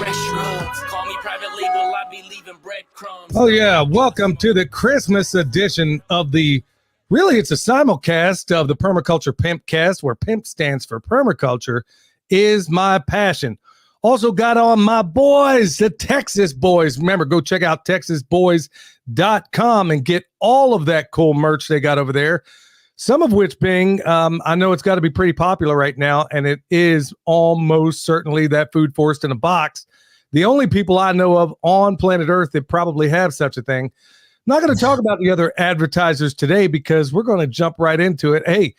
fresh rugs. Call me private label, I be leaving breadcrumbs. Oh yeah, welcome to the Christmas edition of it's a simulcast of the Permaculture Pimpcast, where Pimp stands for permaculture is my passion. Also got on my boys, the Texas Boys. Remember, go check out texasboys.com and get all of that cool merch they got over there. Some of which being, I know it's got to be pretty popular right now, and it is almost certainly that Food Forest in a Box. The only people I know of on planet Earth that probably have such a thing. I'm not going to talk about the other advertisers today because we're going to jump right into it. Hey,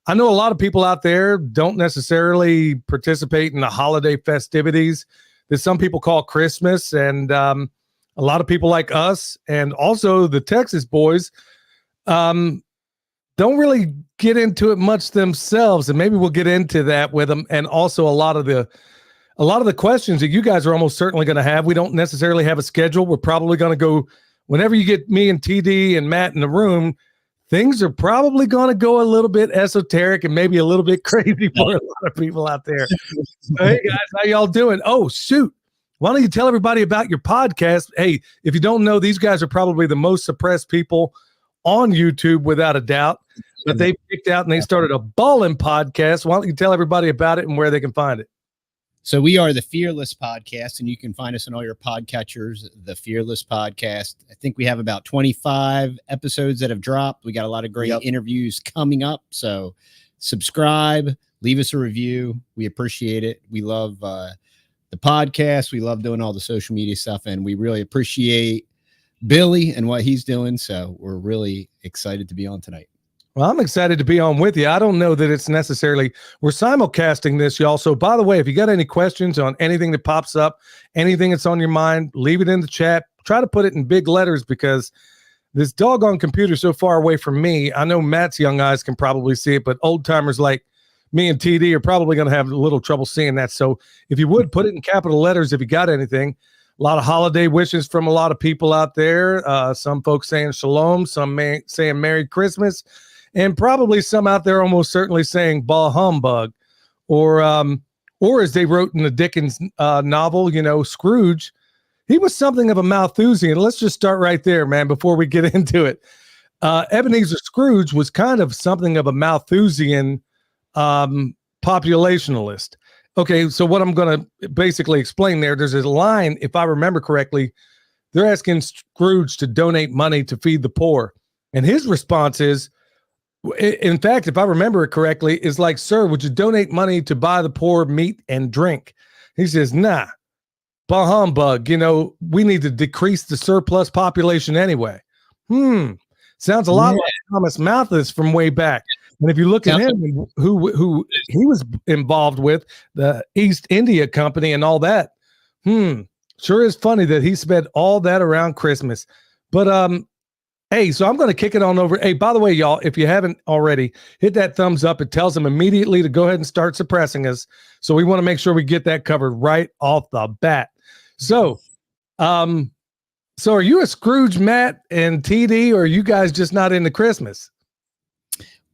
I know a lot of people out there don't necessarily participate in the holiday festivities that some people call Christmas, and a lot of people like us and also the Texas Boys don't really get into it much themselves, and maybe we'll get into that with them. And also a lot of the questions that you guys are almost certainly going to have. We don't necessarily have a schedule. We're probably going to go whenever you get me and TD and Matt in the room. Things are probably going to go a little bit esoteric and maybe a little bit crazy for a lot of people out there. So, hey guys, how y'all doing? Oh shoot, why don't you tell everybody about your podcast? Hey, if you don't know, these guys are probably the most suppressed people on YouTube without a doubt. But they picked out and they started a ballin' podcast. Why don't you tell everybody about it and where they can find it? So we are the Fearless Podcast, and you can find us on all your podcatchers, the Fearless Podcast. I think we have about 25 episodes that have dropped. We got a lot of great interviews coming up. So subscribe, leave us a review. We appreciate it. We love the podcast. We love doing all the social media stuff, and we really appreciate Billy and what he's doing. So we're really excited to be on tonight. Well, I'm excited to be on with you. I don't know that it's necessarily, we're simulcasting this, y'all. So by the way, if you got any questions on anything that pops up, anything that's on your mind, leave it in the chat. Try to put it in big letters because this doggone computer so far away from me. I know Matt's young eyes can probably see it, but old timers like me and TD are probably going to have a little trouble seeing that. So if you would put it in capital letters, if you got anything. A lot of holiday wishes from a lot of people out there. Some folks saying shalom, some saying Merry Christmas. And probably some out there almost certainly saying bah humbug, or as they wrote in the Dickens novel, Scrooge, he was something of a Malthusian. Let's just start right there, man, before we get into it. Ebenezer Scrooge was kind of something of a Malthusian populationalist. Okay, so what I'm going to basically explain there's a line, if I remember correctly, they're asking Scrooge to donate money to feed the poor. And his response is, in fact, if I remember it correctly, is like, sir, would you donate money to buy the poor meat and drink? He says, nah, bah humbug. We need to decrease the surplus population anyway. Sounds a lot like Thomas Malthus from way back. And if you look at him, who he was involved with, the East India Company and all that, sure is funny that he spent all that around Christmas. But hey, so I'm going to kick it on over. Hey, by the way, y'all, if you haven't already, hit that thumbs up. It tells them immediately to go ahead and start suppressing us. So we want to make sure we get that covered right off the bat. So, are you a Scrooge, Matt and TD, or are you guys just not into Christmas?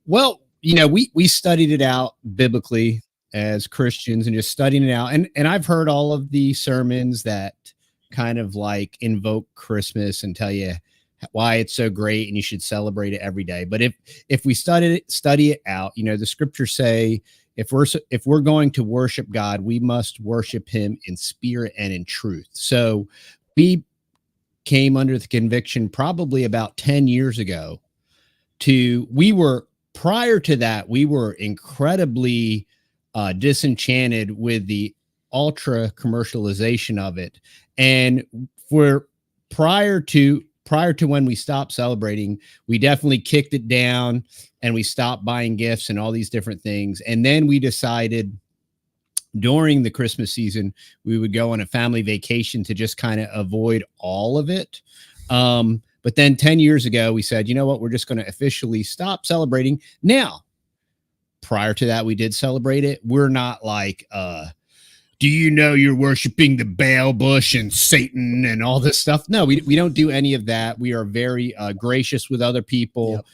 Well, we studied it out biblically as Christians and just studying it out. And I've heard all of the sermons that kind of like invoke Christmas and tell you why it's so great and you should celebrate it every day. But if we study it out, the scriptures say if we're going to worship God, we must worship him in spirit and in truth. So we came under the conviction probably about 10 years ago prior to that, we were incredibly disenchanted with the ultra commercialization of it. And prior to when we stopped celebrating, we definitely kicked it down and we stopped buying gifts and all these different things. And then we decided during the Christmas season, we would go on a family vacation to just kind of avoid all of it. But then 10 years ago, we said, you know what, we're just going to officially stop celebrating. Now, prior to that, we did celebrate it. We're not like, do you know you're worshiping the Baal bush and Satan and all this stuff? No, we don't do any of that. We are very gracious with other people,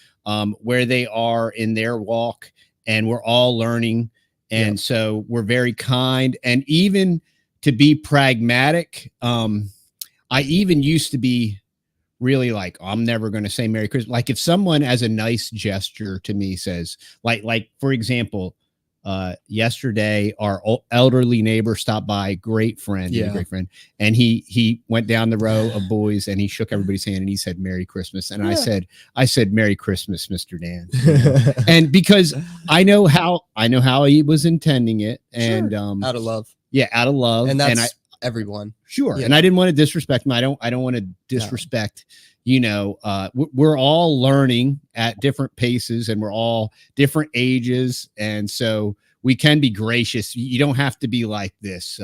where they are in their walk, and we're all learning. And so we're very kind. And even to be pragmatic. I even used to be really like, oh, I'm never going to say Merry Christmas. Like if someone as a nice gesture to me says, like for example, yesterday our elderly neighbor stopped by, great friend, and he went down the row of boys and he shook everybody's hand and he said Merry Christmas, and I said Merry Christmas, Mr. Dan. And because I know how he was intending it, and out of love, out of love, and that's everyone. Sure. Yeah. And I didn't want to disrespect him. I don't want to disrespect, we're all learning at different paces and we're all different ages. And so we can be gracious. You don't have to be like this,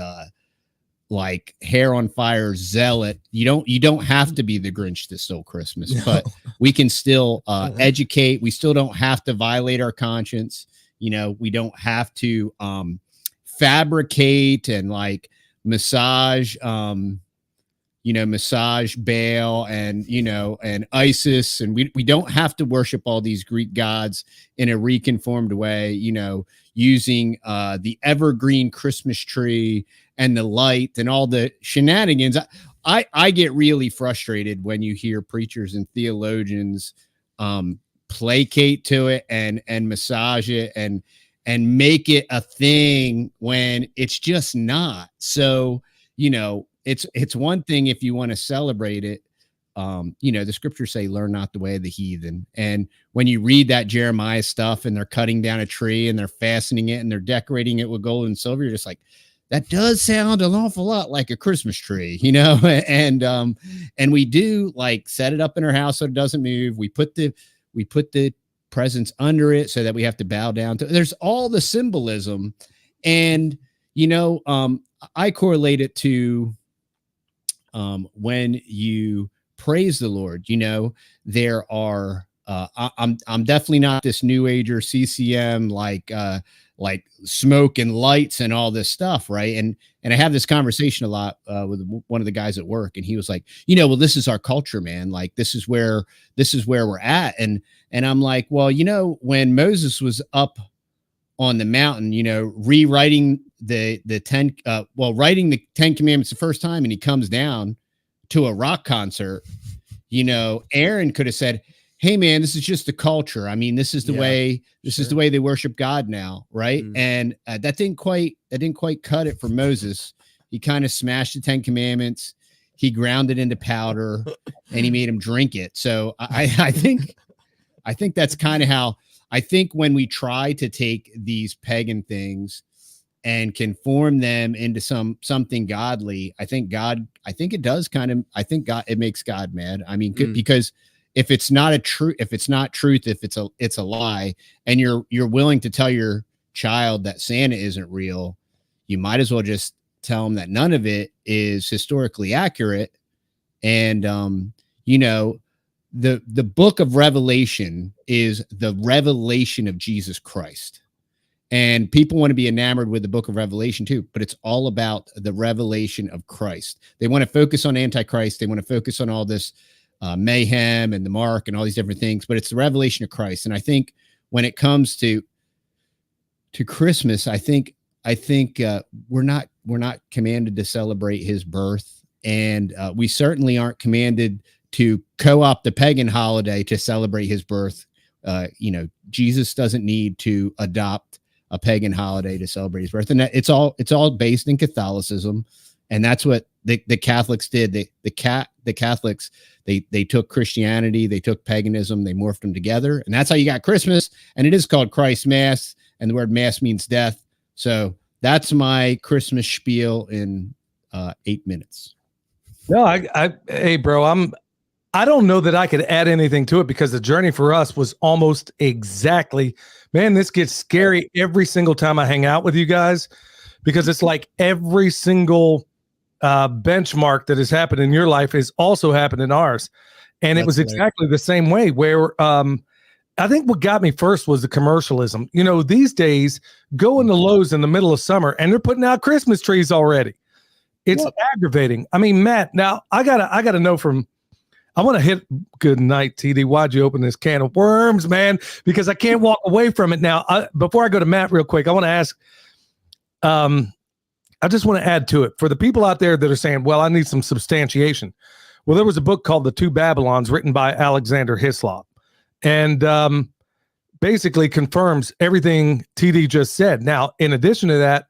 like hair on fire zealot. You don't have to be the Grinch that stole Christmas, but we can still educate. We still don't have to violate our conscience. We don't have to fabricate and like massage Baal and Isis, and we don't have to worship all these Greek gods in a reconformed way, using the evergreen Christmas tree and the light and all the shenanigans. I get really frustrated when you hear preachers and theologians placate to it and massage it and make it a thing when it's just not. So, it's one thing if you want to celebrate it. The scriptures say, learn not the way of the heathen. And when you read that Jeremiah stuff and they're cutting down a tree and they're fastening it and they're decorating it with gold and silver, you're just like, that does sound an awful lot like a Christmas tree, and we do like set it up in our house so it doesn't move. We put the presents under it so that we have to bow down to. There's all the symbolism, and I correlate it to when you praise the Lord. There are I'm definitely not this new ager CCM like smoke and lights and all this stuff, right? And I have this conversation a lot with one of the guys at work, and he was like, well, this is our culture, man. Like this is where we're at. And I'm like, well, when Moses was up on the mountain, rewriting writing the 10 commandments the first time, and he comes down to a rock concert, Aaron could have said, hey man, this is just the culture. I mean, this is the way, is the way they worship God now. Right. And that didn't quite cut it for Moses. He kind of smashed the 10 commandments. He ground it into powder and he made him drink it. So I think that's kind of how I think when we try to take these pagan things and conform them into something godly, I think it makes God mad. I mean, because if it's not truth, if it's a lie, and you're willing to tell your child that Santa isn't real, you might as well just tell them that none of it is historically accurate. And the book of Revelation is the revelation of Jesus Christ. And people want to be enamored with the book of Revelation too, but it's all about the revelation of Christ. They want to focus on Antichrist. They want to focus on all this mayhem and the mark and all these different things, but it's the revelation of Christ. And I think when it comes to Christmas, I think we're not commanded to celebrate his birth, and we certainly aren't commanded to co-opt the pagan holiday to celebrate his birth. Jesus doesn't need to adopt a pagan holiday to celebrate his birth, and that it's all based in Catholicism, and that's what the Catholics did. The Catholics they took Christianity, they took paganism, they morphed them together, and that's how you got Christmas. And it is called Christ Mass, and the word mass means death. So that's my Christmas spiel in 8 minutes. No, hey, bro, I don't know that I could add anything to it, because the journey for us was almost exactly, man, this gets scary every single time I hang out with you guys, because it's like every single benchmark that has happened in your life has also happened in ours. And it was exactly the same way, where I think what got me first was the commercialism. These days, go into Lowe's in the middle of summer and they're putting out Christmas trees already. It's aggravating. I mean, Matt, now I gotta know I want to hit good night, TD. Why'd you open this can of worms, man? Because I can't walk away from it now. Before I go to Matt real quick, I want to ask, I just want to add to it for the people out there that are saying, well, I need some substantiation. Well, there was a book called The Two Babylons written by Alexander Hislop, and basically confirms everything TD just said. Now, in addition to that,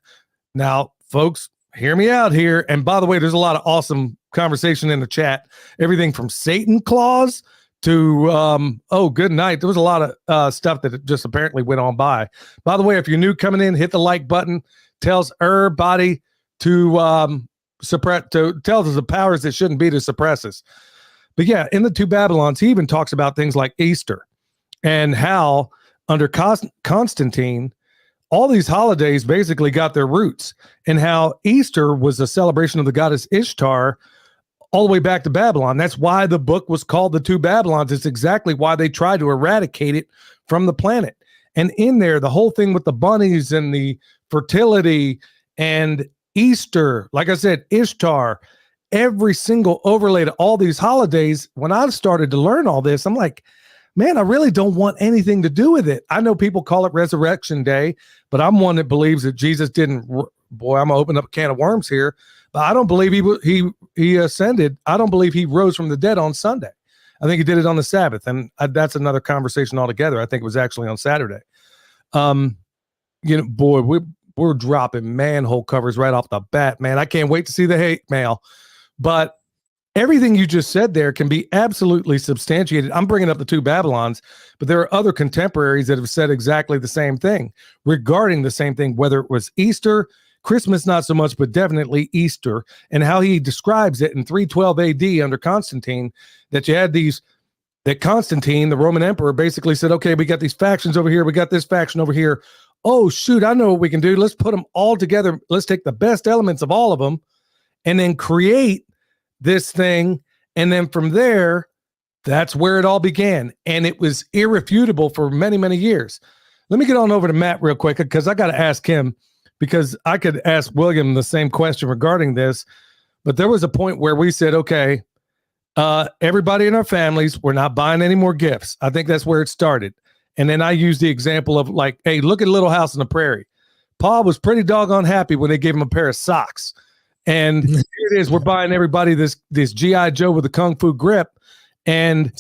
now, folks, hear me out here. And by the way, there's a lot of awesome conversation in the chat. Everything from Satan Claus to, oh, good night. There was a lot of stuff that just apparently went on by. By the way, if you're new coming in, hit the like button. Tells everybody to suppress, tells us the powers that shouldn't be to suppress us. But yeah, in The Two Babylons, he even talks about things like Easter and how under Constantine, all these holidays basically got their roots, and how Easter was a celebration of the goddess Ishtar all the way back to Babylon. That's why the book was called The Two Babylons. It's exactly why they tried to eradicate it from the planet. And in there, the whole thing with the bunnies and the fertility and Easter, like I said, Ishtar, every single overlay to all these holidays. When I started to learn all this, I'm like, man, I really don't want anything to do with it. I know people call it Resurrection Day, but I'm one that believes that Jesus didn't. Boy, I'm gonna open up a can of worms here, but I don't believe he ascended. I don't believe he rose from the dead on Sunday. I think he did it on the Sabbath, and that's another conversation altogether. I think it was actually on Saturday. Boy, we're dropping manhole covers right off the bat, man. I can't wait to see the hate mail, but everything you just said there can be absolutely substantiated. I'm bringing up The Two Babylons, but there are other contemporaries that have said exactly the same thing regarding the same thing, whether it was Easter, Christmas, not so much, but definitely Easter, and how he describes it in 312 AD under Constantine, that you had that Constantine, the Roman emperor, basically said, okay, we got these factions over here. We got this faction over here. Oh, shoot, I know what we can do. Let's put them all together. Let's take the best elements of all of them and then create this thing. And then from there, that's where it all began. And it was irrefutable for many, many years. Let me get on over to Matt real quick, because I got to ask him, because I could ask William the same question regarding this. But there was a point where we said, okay, everybody in our families, we're not buying any more gifts. I think that's where it started. And then I used the example of like, hey, look at Little House on the Prairie. Paul was pretty doggone happy when they gave him a pair of socks. And here it is, we're buying everybody this G.I. Joe with a Kung Fu grip, and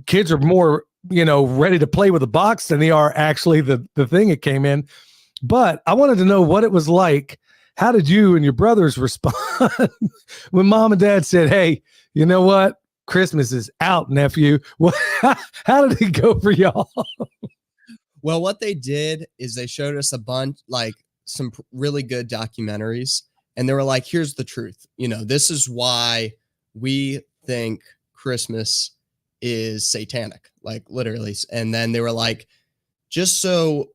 kids are more, ready to play with the box than they are actually the thing it came in. But I wanted to know what it was like. How did you and your brothers respond when mom and dad said, hey, you know what? Christmas is out, nephew. How did it go for y'all? Well, what they did is they showed us a bunch, like some really good documentaries. And they were like, here's the truth. This is why we think Christmas is satanic, like literally. And then they were like, just so,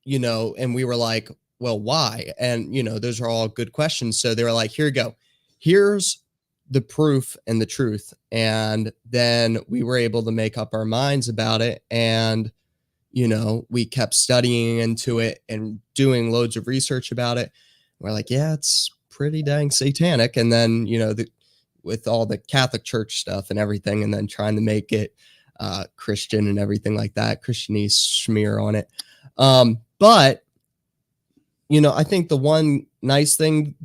and we were like, well, why? And, those are all good questions. So they were like, here you go. Here's the proof and the truth. And then we were able to make up our minds about it. And, we kept studying into it and doing loads of research about it. We're like, yeah, it's pretty dang satanic. And then, with all the Catholic Church stuff and everything, and then trying to make it Christian and everything like that, Christianese smear on it. But, I think the one nice thing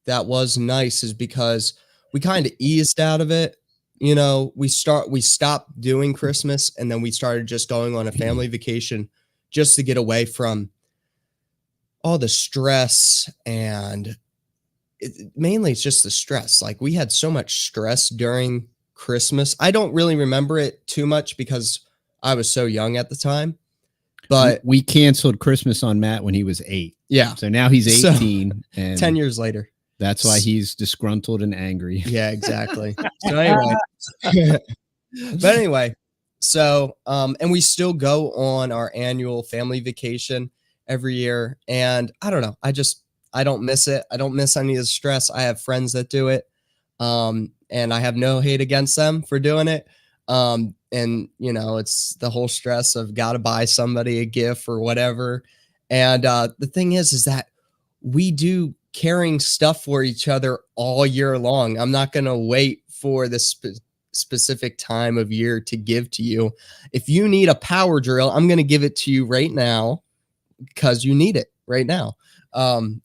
that was nice is because we kind of eased out of it. We stopped doing Christmas, and then we started just going on a family vacation just to get away from all the stress. And mainly it's just the stress. Like, we had so much stress during Christmas. I don't really remember it too much because I was so young at the time, but we canceled Christmas on Matt when he was 8. Yeah. So now he's 18 and 10 years later. That's why he's disgruntled and angry. Yeah, exactly. So anyway, but anyway, so, and we still go on our annual family vacation every year. And I don't know. I don't miss it. I don't miss any of the stress. I have friends that do it. And I have no hate against them for doing it. And it's the whole stress of got to buy somebody a gift or whatever. And, the thing is that we do carrying stuff for each other all year long. I'm not going to wait for the specific time of year to give to you. If you need a power drill, I'm going to give it to you right now because you need it right now.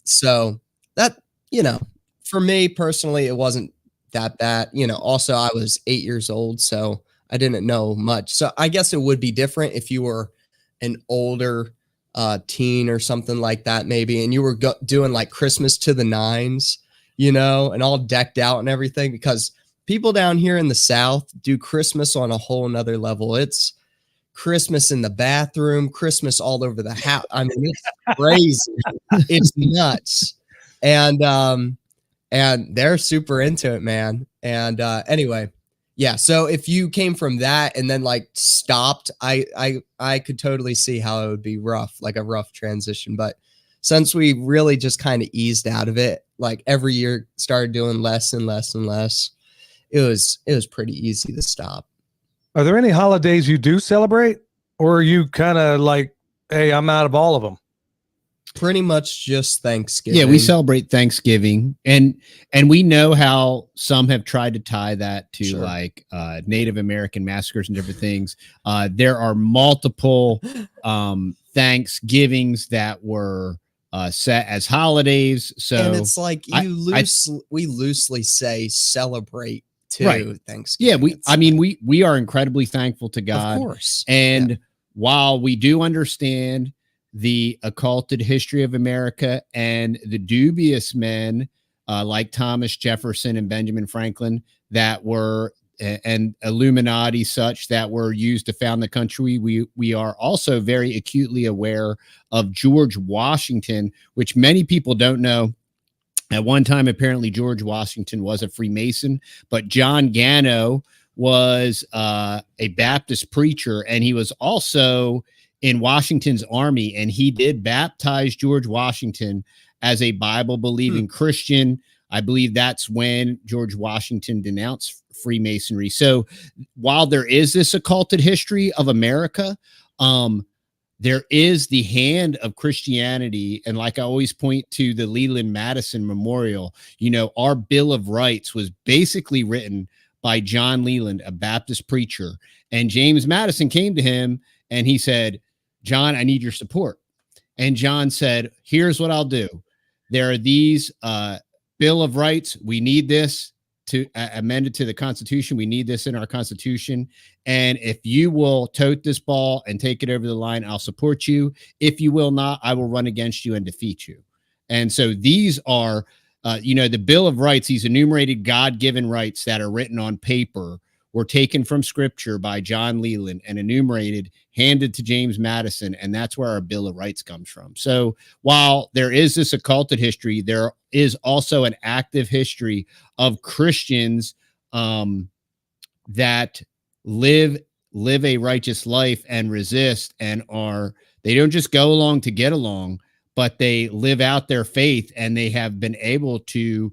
So that, you know, for me personally, it wasn't that bad. You know, also I was 8 years old, so I didn't know much. So I guess it would be different if you were an older teen or something like that, maybe, and you were doing like Christmas to the nines, you know, and all decked out and everything, because people down here in the South do Christmas on a whole nother level. It's Christmas in the bathroom, Christmas all over the house. I mean, it's crazy. It's nuts. And they're super into it, man. And anyway, yeah. So if you came from that and then like stopped, I could totally see how it would be rough, like a rough transition. But since we really just kind of eased out of it, like every year started doing less and less and less, it was pretty easy to stop. Are there any holidays you do celebrate, or are you kind of like, hey, I'm out of all of them? Pretty much just Thanksgiving. Yeah, we celebrate Thanksgiving, and we know how some have tried to tie that to like Native American massacres and different things. There are multiple Thanksgivings that were set as holidays. So and it's like we loosely say celebrate too, right. Thanksgiving. Yeah, we are incredibly thankful to God, of course. And while we do understand the occulted history of America and the dubious men like Thomas Jefferson and Benjamin Franklin that were and Illuminati such that were used to found the country, we are also very acutely aware of George Washington, which many people don't know. At one time, apparently George Washington was a Freemason, but John Gano was a Baptist preacher, and he was also in Washington's army, and he did baptize George Washington as a Bible-believing Christian. I believe that's when George Washington denounced Freemasonry. So while there is this occulted history of America, there is the hand of Christianity. And like I always point to the Leland Madison Memorial, you know, our Bill of Rights was basically written by John Leland, a Baptist preacher. And James Madison came to him and he said, John, I need your support. And John said, here's what I'll do. There are these Bill of Rights. We need this to amended to the Constitution. We need this in our Constitution. And if you will tote this ball and take it over the line, I'll support you. If you will not, I will run against you and defeat you. And so these are, the Bill of Rights, these enumerated God-given rights that are written on paper were taken from Scripture by John Leland and enumerated, handed to James Madison, and that's where our Bill of Rights comes from. So while there is this occulted history, there is also an active history of Christians that live a righteous life and resist, and they don't just go along to get along, but they live out their faith, and they have been able to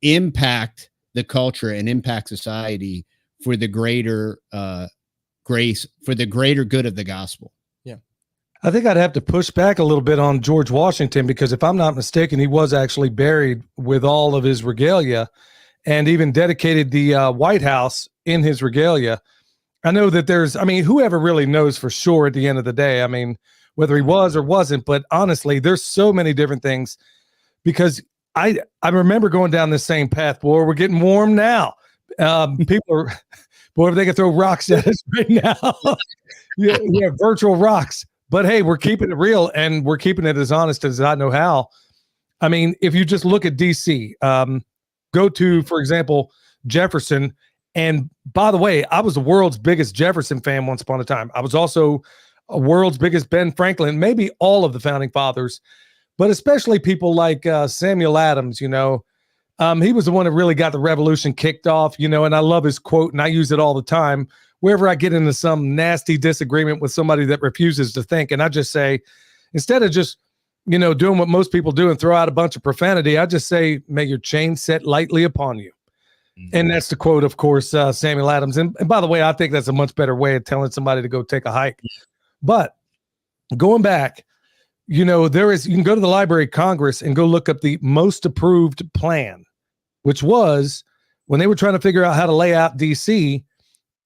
impact the culture and impact society for the greater grace, for the greater good of the gospel. Yeah. I think I'd have to push back a little bit on George Washington, because if I'm not mistaken, he was actually buried with all of his regalia and even dedicated the White House in his regalia. I know that whoever really knows for sure at the end of the day, I mean, whether he was or wasn't, but honestly, there's so many different things, because I remember going down this same path. Boy, we're getting warm now. People are, boy, if they could throw rocks at us right now. yeah, virtual rocks. But hey, we're keeping it real, and we're keeping it as honest as I know how. I mean, if you just look at DC, go to, for example, Jefferson. And by the way, I was the world's biggest Jefferson fan once upon a time. I was also a world's biggest Ben Franklin, maybe all of the founding fathers, but especially people like Samuel Adams. He was the one that really got the revolution kicked off, and I love his quote, and I use it all the time wherever I get into some nasty disagreement with somebody that refuses to think. And I just say, instead of just, doing what most people do and throw out a bunch of profanity, I just say, may your chain set lightly upon you. Mm-hmm. And that's the quote, of course, Samuel Adams. And by the way, I think that's a much better way of telling somebody to go take a hike. But going back, you can go to the Library of Congress and go look up the most approved plan, which was when they were trying to figure out how to lay out DC.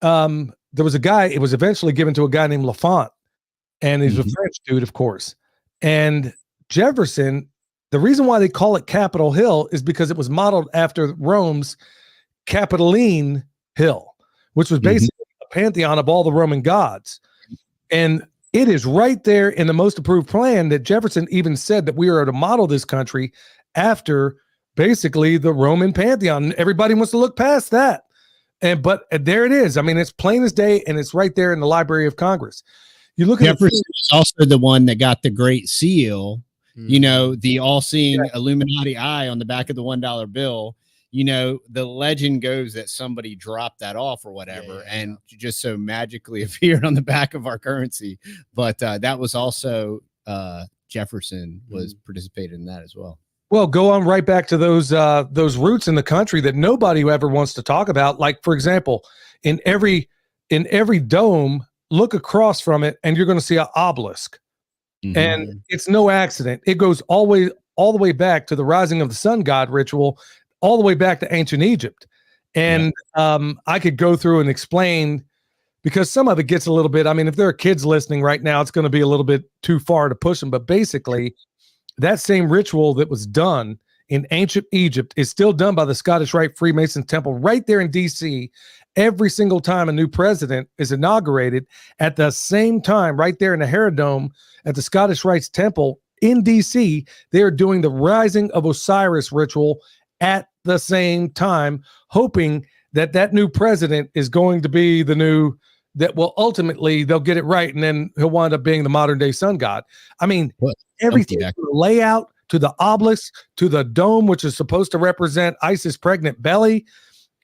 There was a guy, it was eventually given to a guy named Lafont, and he's a French dude, of course. And Jefferson The reason why they call it Capitol Hill is because it was modeled after Rome's Capitoline Hill, which was basically a pantheon of all the Roman gods. And it is right there in the most approved plan that Jefferson even said that we are to model this country after basically the Roman pantheon. Everybody wants to look past that. But there it is. I mean, it's plain as day, and it's right there in the Library of Congress. You look at Jefferson is also the one that got the Great Seal, you know, the all-seeing Illuminati eye on the back of the $1 bill. You know, the legend goes that somebody dropped that off or whatever, and just so magically appeared on the back of our currency. But that was also Jefferson was participated in that as well. Well, go on right back to those roots in the country that nobody ever wants to talk about. Like, for example, in every dome, look across from it, and you're going to see an obelisk. And it's no accident. It goes all the way back to the rising of the sun god ritual, all the way back to ancient Egypt. And I could go through and explain, because some of it gets a little bit, I mean, if there are kids listening right now, it's going to be a little bit too far to push them. But basically, that same ritual that was done in ancient Egypt is still done by the Scottish Rite Freemason Temple right there in D.C. every single time a new president is inaugurated. At the same time, right there in the Herodome at the Scottish Rites Temple in D.C., they are doing the Rising of Osiris ritual at the same time, hoping that that new president is going to be the new, that will ultimately, they'll get it right, and then he'll wind up being the modern day sun god. I mean, everything from the layout to the obelisk to the dome, which is supposed to represent Isis' pregnant belly.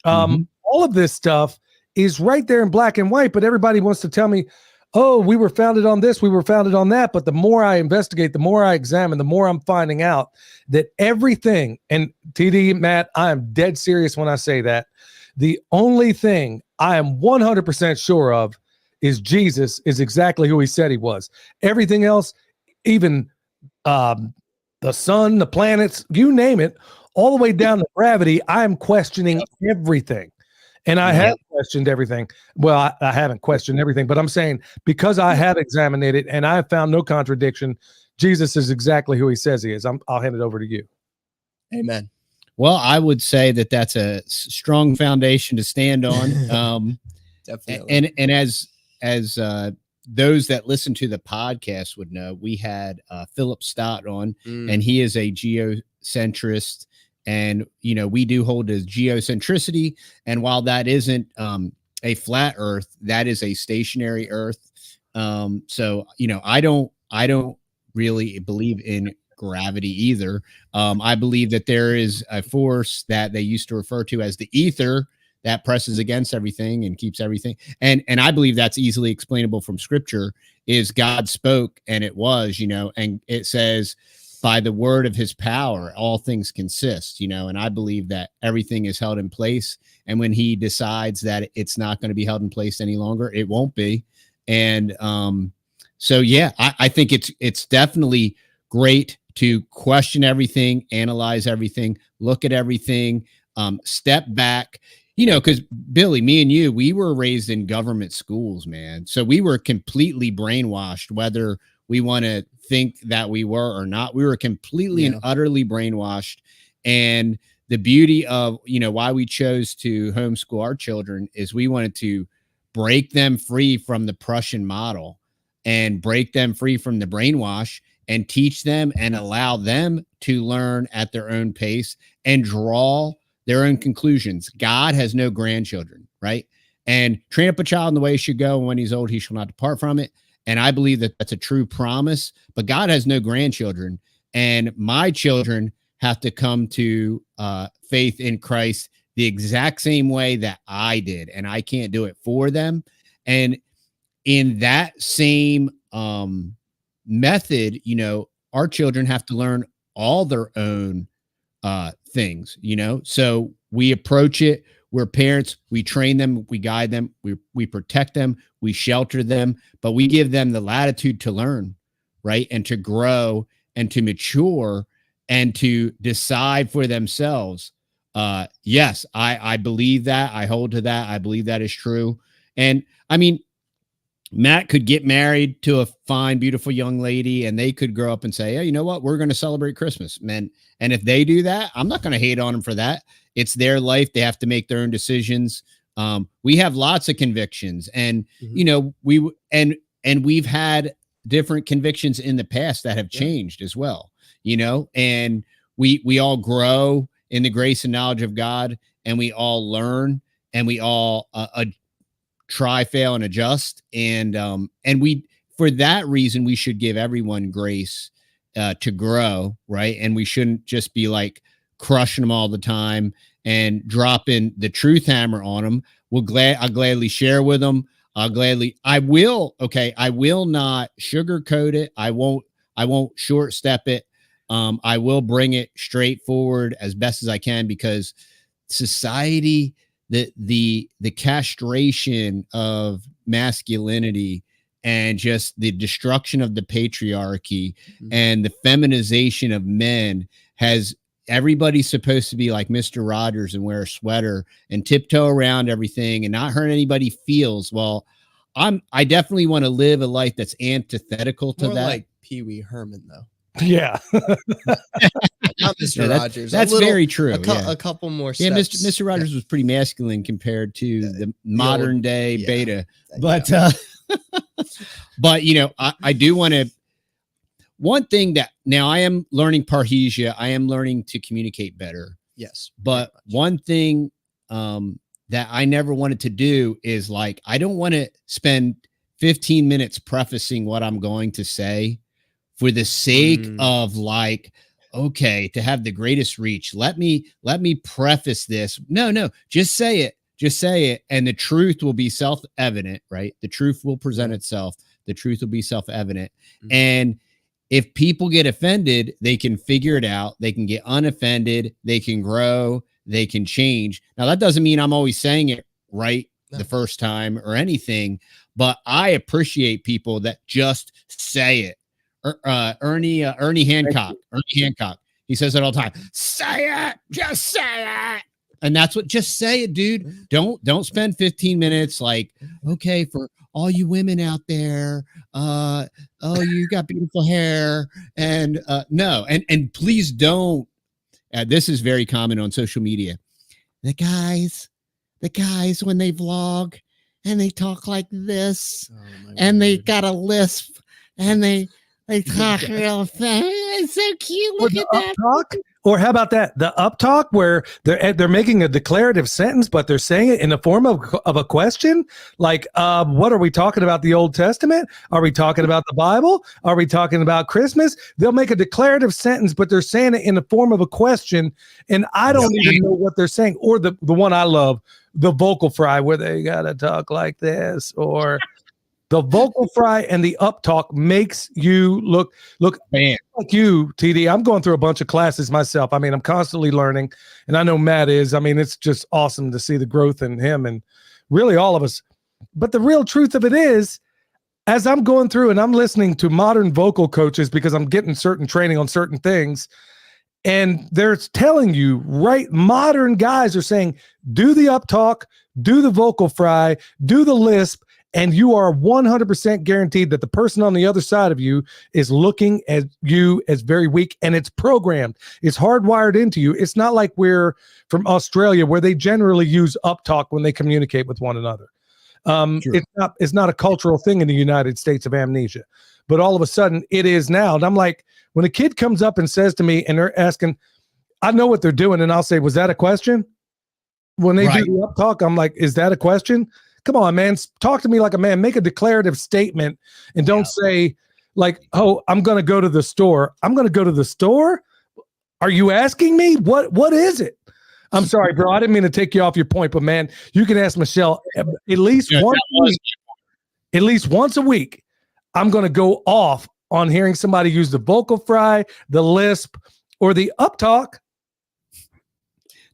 All of this stuff is right there in black and white, but everybody wants to tell me, oh, we were founded on this, we were founded on that. But the more I investigate, the more I examine, the more I'm finding out that everything, and TD, Matt, I am dead serious when I say that, the only thing I am 100% sure of is Jesus is exactly who he said he was. Everything else, even the sun, the planets, you name it, all the way down to gravity, I am questioning everything. And I have questioned everything. Well, I haven't questioned everything, but I'm saying because I have examined it and I have found no contradiction, Jesus is exactly who he says he is. I'll hand it over to you. Amen. Well, I would say that that's a strong foundation to stand on. Definitely. And as those that listen to the podcast would know, we had Philip Stott on, and he is a geocentrist. And, you know, we do hold as geocentricity. And while that isn't a flat earth, that is a stationary earth. So, you know, I don't really believe in gravity either. I believe that there is a force that they used to refer to as the ether that presses against everything and keeps everything. And I believe that's easily explainable from scripture. Is God spoke and it was, you know, and it says, by the word of his power, all things consist, you know, and I believe that everything is held in place. And when he decides that it's not going to be held in place any longer, it won't be. And so, yeah, I think it's definitely great to question everything, analyze everything, look at everything, step back, you know, because Billy, me and you, we were raised in government schools, man. So we were completely brainwashed, whether we want to think that we were or not. We were completely and utterly brainwashed. And the beauty of, you know, why we chose to homeschool our children is we wanted to break them free from the Prussian model and break them free from the brainwash and teach them and allow them to learn at their own pace and draw their own conclusions. God has no grandchildren, right? And train up a child in the way he should go, and when he's old, he shall not depart from it. And I believe that that's a true promise, but God has no grandchildren, and my children have to come to faith in Christ the exact same way that I did, and I can't do it for them. And in that same method, you know, our children have to learn all their own things, you know, so we approach it. We're parents, we train them, we guide them, we protect them, we shelter them, but we give them the latitude to learn, right? And to grow and to mature and to decide for themselves. Yes, I believe that. I hold to that. I believe that is true. And I mean, Matt could get married to a fine, beautiful young lady, and they could grow up and say, "Hey, you know what? We're going to celebrate Christmas, man." And if they do that, I'm not going to hate on them for that. It's their life; they have to make their own decisions. We have lots of convictions, and you know, we've had different convictions in the past that have changed as well. You know, and we all grow in the grace and knowledge of God, and we all learn, and we all try, fail, and adjust. And we, for that reason, we should give everyone grace to grow, right? And we shouldn't just be like crushing them all the time and dropping the truth hammer on them. I'll gladly share with them. I will not sugarcoat it. I won't short step it. I will bring it straight forward as best as I can, because society, the castration of masculinity and just the destruction of the patriarchy and the feminization of men has everybody's supposed to be like Mr. Rogers and wear a sweater and tiptoe around everything and not hurt anybody's feels. Well, I definitely want to live a life that's antithetical to that. Like Pee Wee Herman, though. Yeah. Not Mr. Rogers. That's very true. A couple more steps. Yeah, Mr. Rogers was pretty masculine compared to the modern day beta. But but you know, I do want to, one thing that now I am learning parrhesia, I am learning to communicate better. Yes. But one thing that I never wanted to do is, like, I don't want to spend 15 minutes prefacing what I'm going to say for the sake of, like, okay, to have the greatest reach. Let me preface this. No, just say it. Just say it. And the truth will be self-evident, right? The truth will present itself. The truth will be self-evident. And if people get offended, they can figure it out. They can get unoffended. They can grow. They can change. Now, that doesn't mean I'm always saying it right the first time or anything, but I appreciate people that just say it. Ernie Hancock. He says it all the time. Say it. Just say it. And that's what, just say it, dude. Don't spend 15 minutes like, okay, for all you women out there, oh, you got beautiful hair. And no, and please don't. This is very common on social media. The guys, when they vlog and they talk like this, and they got a lisp, and they talk real fast. It's so cute. Look at that. Talk? Or how about that? The up talk where they're making a declarative sentence, but they're saying it in the form of a question. Like, what are we talking about? The Old Testament? Are we talking about the Bible? Are we talking about Christmas? They'll make a declarative sentence, but they're saying it in the form of a question. And I don't even know what they're saying. Or the one I love, the vocal fry, where they got to talk like this, or the vocal fry and the up talk makes you look man. Like you, TD. I'm going through a bunch of classes myself. I mean, I'm constantly learning, and I know Matt is. I mean, it's just awesome to see the growth in him and really all of us. But the real truth of it is, as I'm going through and I'm listening to modern vocal coaches, because I'm getting certain training on certain things, and they're telling you, right, modern guys are saying, do the up talk, do the vocal fry, do the lisp, and you are 100% guaranteed that the person on the other side of you is looking at you as very weak, and it's programmed. It's hardwired into you. It's not like we're from Australia, where they generally use up talk when they communicate with one another. It's not a cultural thing in the United States of amnesia, but all of a sudden it is now. And I'm like, when a kid comes up and says to me, and they're asking, I know what they're doing, and I'll say, was that a question? When they do the up talk, I'm like, is that a question? Come on, man. Talk to me like a man. Make a declarative statement, and don't say like, oh, I'm going to go to the store. I'm going to go to the store. Are you asking me? What is it? I'm sorry, bro. I didn't mean to take you off your point, but man, you can ask Michelle at least once a week. I'm going to go off on hearing somebody use the vocal fry, the lisp, or the up talk.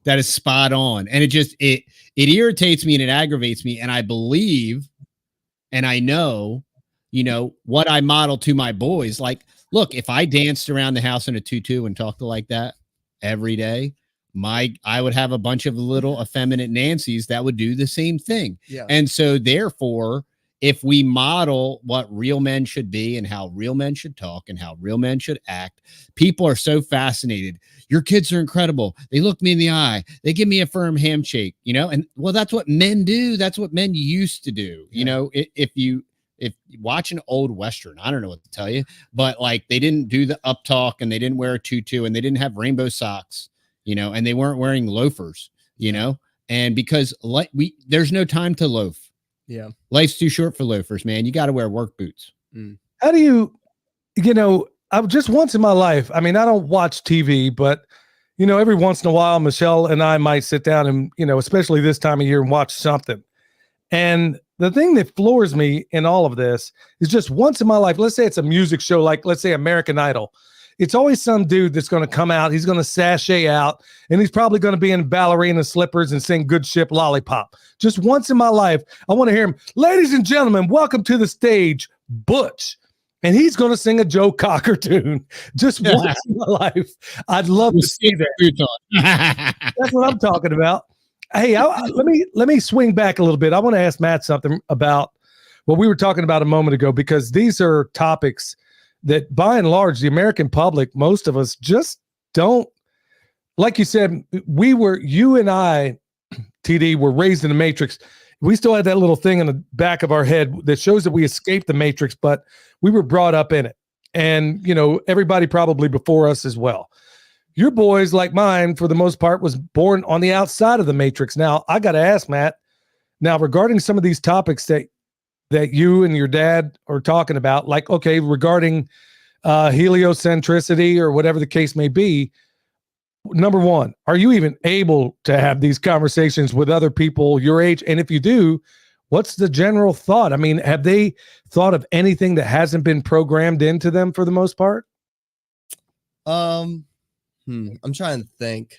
That is spot on. And it irritates me and it aggravates me. And I believe, and I know, what I model to my boys. Like, look, if I danced around the house in a tutu and talked like that every day, I would have a bunch of little effeminate Nancys that would do the same thing. Yeah. And so therefore, if we model what real men should be and how real men should talk and how real men should act, people are so fascinated. Your kids are incredible. They look me in the eye. They give me a firm handshake, you know, and well, that's what men do. That's what men used to do. You know, if you watch an old Western, I don't know what to tell you, but like they didn't do the up talk and they didn't wear a tutu and they didn't have rainbow socks, you know, and they weren't wearing loafers, you know, and because like there's no time to loaf. Yeah. Life's too short for loafers, man. You got to wear work boots. How do you know, I just once in my life, I mean, I don't watch TV, but you know, every once in a while, Michelle and I might sit down and, you know, especially this time of year and watch something. And the thing that floors me in all of this is just once in my life, let's say it's a music show, like let's say American Idol. It's always some dude that's going to come out. He's going to sashay out and he's probably going to be in ballerina slippers and sing Good Ship Lollipop. Just once in my life, I want to hear him. Ladies and gentlemen, welcome to the stage, Butch. And he's going to sing a Joe Cocker tune. Just once in my life. I'd love to see that. That's what I'm talking about. Hey, let me swing back a little bit. I want to ask Matt something about what we were talking about a moment ago, because these are topics that by and large, the American public, most of us just don't, like you said, you and I, TD, were raised in the Matrix. We still had that little thing in the back of our head that shows that we escaped the Matrix, but we were brought up in it. And, you know, everybody probably before us as well. Your boys, like mine, for the most part, was born on the outside of the Matrix. Now, I got to ask, Matt, now regarding some of these topics that you and your dad are talking about, like, okay, regarding heliocentricity or whatever the case may be, number one, are you even able to have these conversations with other people your age? And if you do, what's the general thought? I mean, have they thought of anything that hasn't been programmed into them for the most part? I'm trying to think.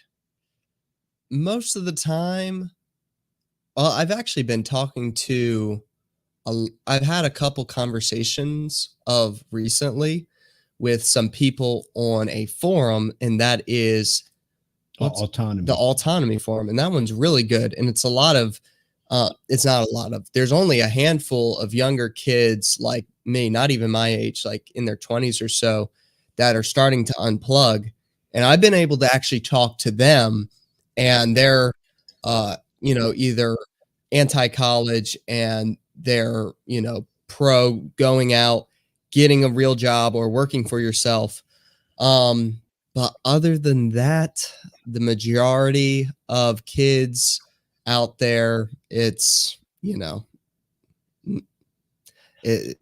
Most of the time, well, I've actually been talking to I've had a couple conversations of recently with some people on a forum, and that is the autonomy forum. And that one's really good. And it's a lot of, it's not a lot of, there's only a handful of younger kids like me, not even my age, like in their 20s or so, that are starting to unplug. And I've been able to actually talk to them, and they're, you know, either anti-college and they're, you know, pro going out, getting a real job or working for yourself. But other than that, the majority of kids out there, it's, you know, you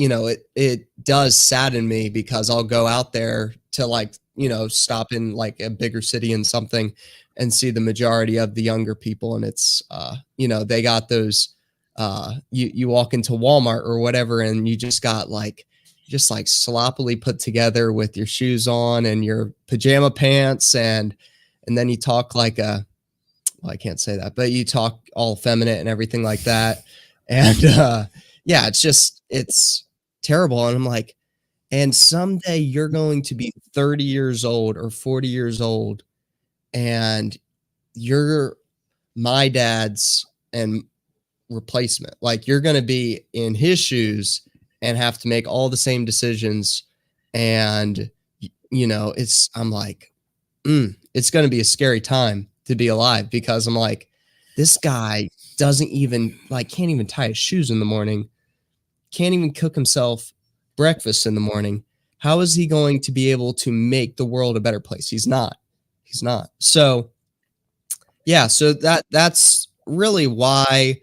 know, it does sadden me, because I'll go out there to, like, you know, stop in like a bigger city and something and see the majority of the younger people. And it's, you know, they got those, you walk into Walmart or whatever, and you just got like sloppily put together with your shoes on and your pajama pants. And then you talk like well, I can't say that, but you talk all effeminate and everything like that. And, yeah, it's terrible. And I'm like, and someday you're going to be 30 years old or 40 years old, and you're my dad's and replacement. Like, you're going to be in his shoes and have to make all the same decisions. And, you know, I'm like, it's going to be a scary time to be alive, because I'm like, this guy doesn't even, like, can't even tie his shoes in the morning, can't even cook himself breakfast in the morning. How is he going to be able to make the world a better place? He's not. So yeah, so that's really why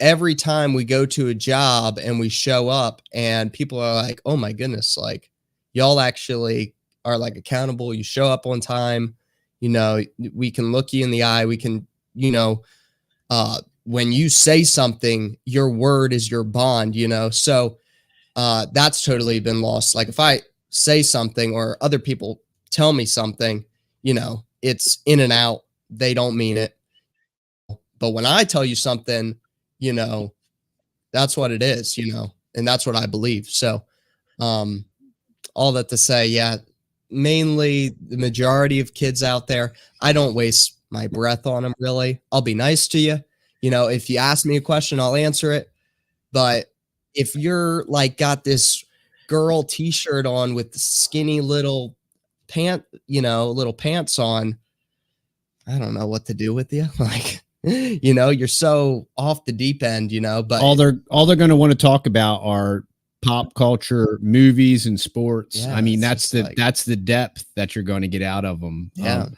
every time we go to a job and we show up and people are like, oh my goodness, like, y'all actually are like accountable. You show up on time, you know, we can look you in the eye. We can, you know, when you say something, your word is your bond, you know? So, that's totally been lost. Like, if I say something or other people tell me something, you know, it's in and out. They don't mean it. But when I tell you something, you know, that's what it is, you know, and that's what I believe. So, all that to say, yeah, mainly the majority of kids out there, I don't waste my breath on them, really. I'll be nice to you. You know, if you ask me a question, I'll answer it. But if you're like got this girl t-shirt on with skinny little little pants on, I don't know what to do with you. Like, you're so off the deep end, but all they're going to want to talk about are pop culture, movies, and sports. Yeah, I mean, it's that's the depth that you're going to get out of them. Yeah.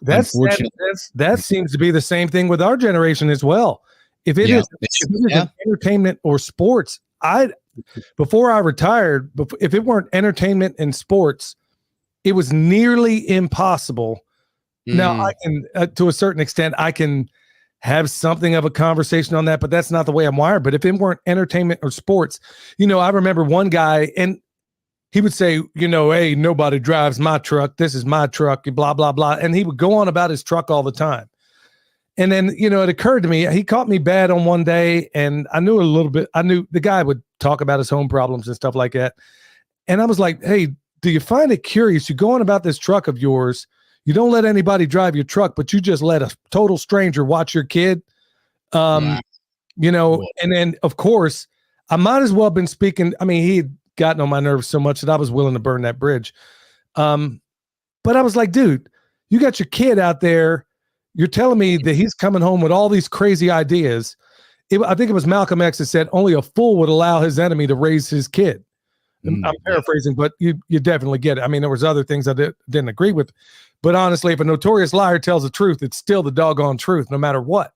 That seems to be the same thing with our generation as well. If it is entertainment or sports, before I retired, if it weren't entertainment and sports, it was nearly impossible. Now I can, to a certain extent, I can have something of a conversation on that, but that's not the way I'm wired. But if it weren't entertainment or sports, I remember one guy, and he would say, hey, nobody drives my truck. This is my truck, blah, blah, blah. And he would go on about his truck all the time. And then, it occurred to me, he caught me bad on one day, and I knew a little bit. I knew the guy would talk about his home problems and stuff like that. And I was like, hey, do you find it curious? You go on about this truck of yours. You don't let anybody drive your truck, but you just let a total stranger watch your kid. And then, of course, I might as well have been speaking. I mean, he had gotten on my nerves so much that I was willing to burn that bridge. But I was like, dude, you got your kid out there. You're telling me that he's coming home with all these crazy ideas. I think it was Malcolm X that said only a fool would allow his enemy to raise his kid. I'm paraphrasing, but you definitely get it. I mean, there was other things I didn't agree with. But honestly, if a notorious liar tells the truth, it's still the doggone truth, no matter what.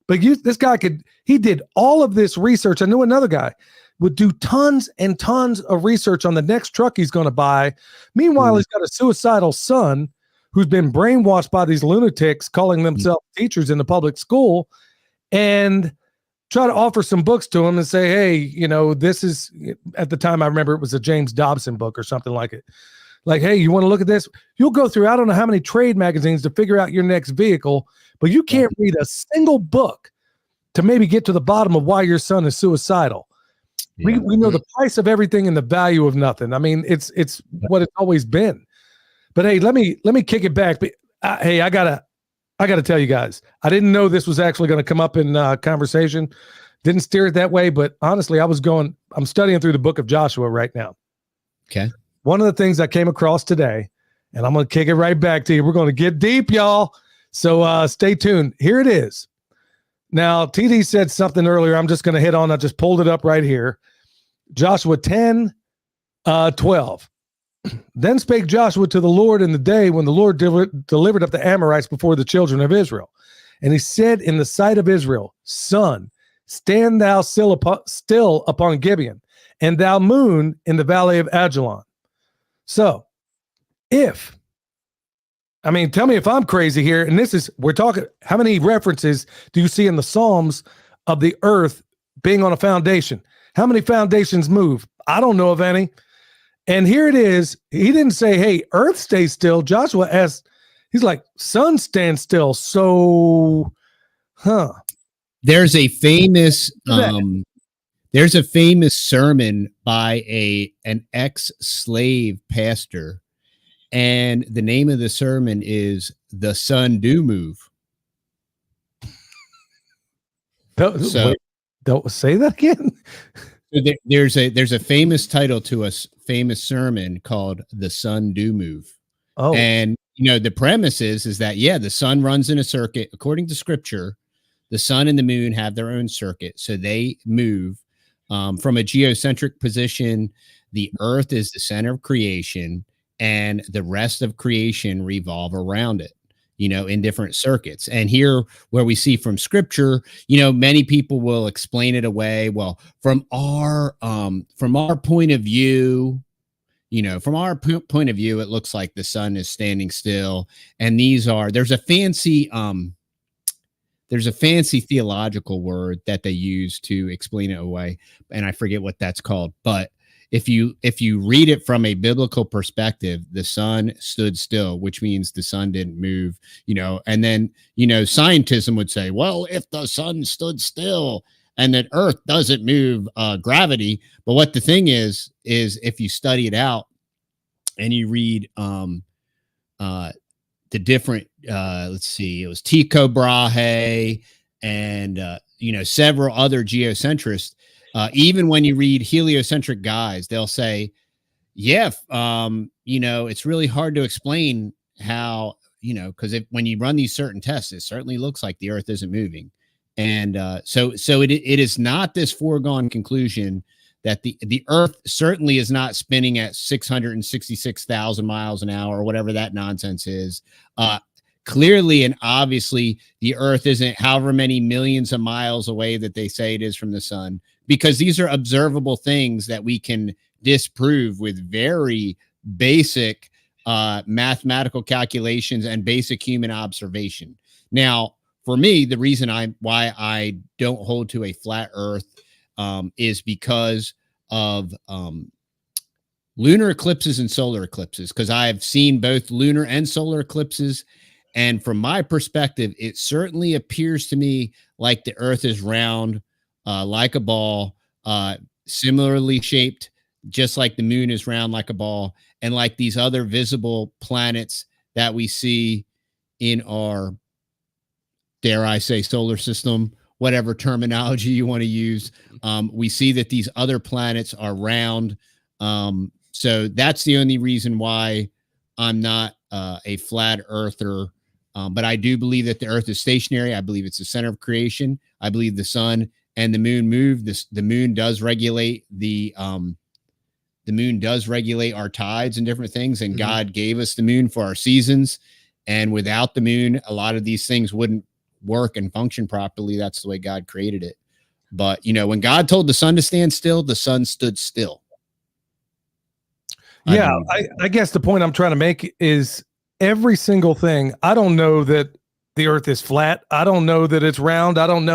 But this guy he did all of this research. I knew another guy would do tons and tons of research on the next truck he's going to buy. Meanwhile, he's got a suicidal son who's been brainwashed by these lunatics calling themselves teachers in the public school, and try to offer some books to him and say, hey, this is, at the time I remember it was a James Dobson book or something like it. Like, hey, you want to look at this? You'll go through, I don't know how many trade magazines to figure out your next vehicle, but you can't read a single book to maybe get to the bottom of why your son is suicidal. Yeah. We know the price of everything and the value of nothing. I mean, it's what it's always been. But hey, let me kick it back. But hey, I gotta tell you guys, I didn't know this was actually going to come up in conversation. Didn't steer it that way, but honestly, I'm studying through the book of Joshua right now. Okay. One of the things I came across today, and I'm going to kick it right back to you. We're going to get deep, y'all. So stay tuned. Here it is. Now, TD said something earlier. I'm just going to hit on. I just pulled it up right here. Joshua 10, 12. Then spake Joshua to the Lord in the day when the Lord delivered up the Amorites before the children of Israel. And he said in the sight of Israel, Sun, stand thou still upon Gibeon, and thou moon in the valley of Ajalon. So, tell me if I'm crazy here, and we're talking, how many references do you see in the Psalms of the earth being on a foundation? How many foundations move? I don't know of any. And here it is. He didn't say, hey, earth stay still. Joshua asked, he's like, sun stand still. So, There's a famous sermon by an ex-slave pastor, and the name of the sermon is "The Sun Do Move." Don't say that again. There's a famous title to a famous sermon called "The Sun Do Move." Oh, and the premise is that the sun runs in a circuit according to Scripture. The sun and the moon have their own circuit, so they move from a geocentric position. The earth is the center of creation, and the rest of creation revolve around it, in different circuits. And here, where we see from Scripture, many people will explain it away. Well, from our point of view, it looks like the sun is standing still. And there's a fancy theological word that they use to explain it away, and I forget what that's called. But if you read it from a biblical perspective, the sun stood still, which means the sun didn't move, and then, scientism would say, well, if the sun stood still and that earth doesn't move, gravity. But what the thing is if you study it out and you read, the different, let's see, it was Tycho Brahe and several other geocentrists. Even when you read heliocentric guys, they'll say, yeah, it's really hard to explain how, because when you run these certain tests, it certainly looks like the Earth isn't moving. And so it is not this foregone conclusion that the Earth certainly is not spinning at 666,000 miles an hour or whatever that nonsense is. Clearly and obviously, the Earth isn't however many millions of miles away that they say it is from the sun, because these are observable things that we can disprove with very basic mathematical calculations and basic human observation. Now, for me, the reason why I don't hold to a flat Earth is because of lunar eclipses and solar eclipses, because I've seen both lunar and solar eclipses. And from my perspective, it certainly appears to me like the Earth is round, like a ball, similarly shaped, just like the moon is round like a ball, and like these other visible planets that we see in our, dare I say, solar system, whatever terminology you want to use. We see that these other planets are round. So that's the only reason why I'm not a flat earther. But I do believe that the Earth is stationary. I believe it's the center of creation. I believe the sun and the moon move. The moon does regulate our tides and different things. And God gave us the moon for our seasons. And without the moon, a lot of these things wouldn't work and function properly. That's the way God created it. But when God told the sun to stand still, the sun stood still. Yeah, I guess the point I'm trying to make is every single thing. I don't know that the Earth is flat. I don't know that it's round. I don't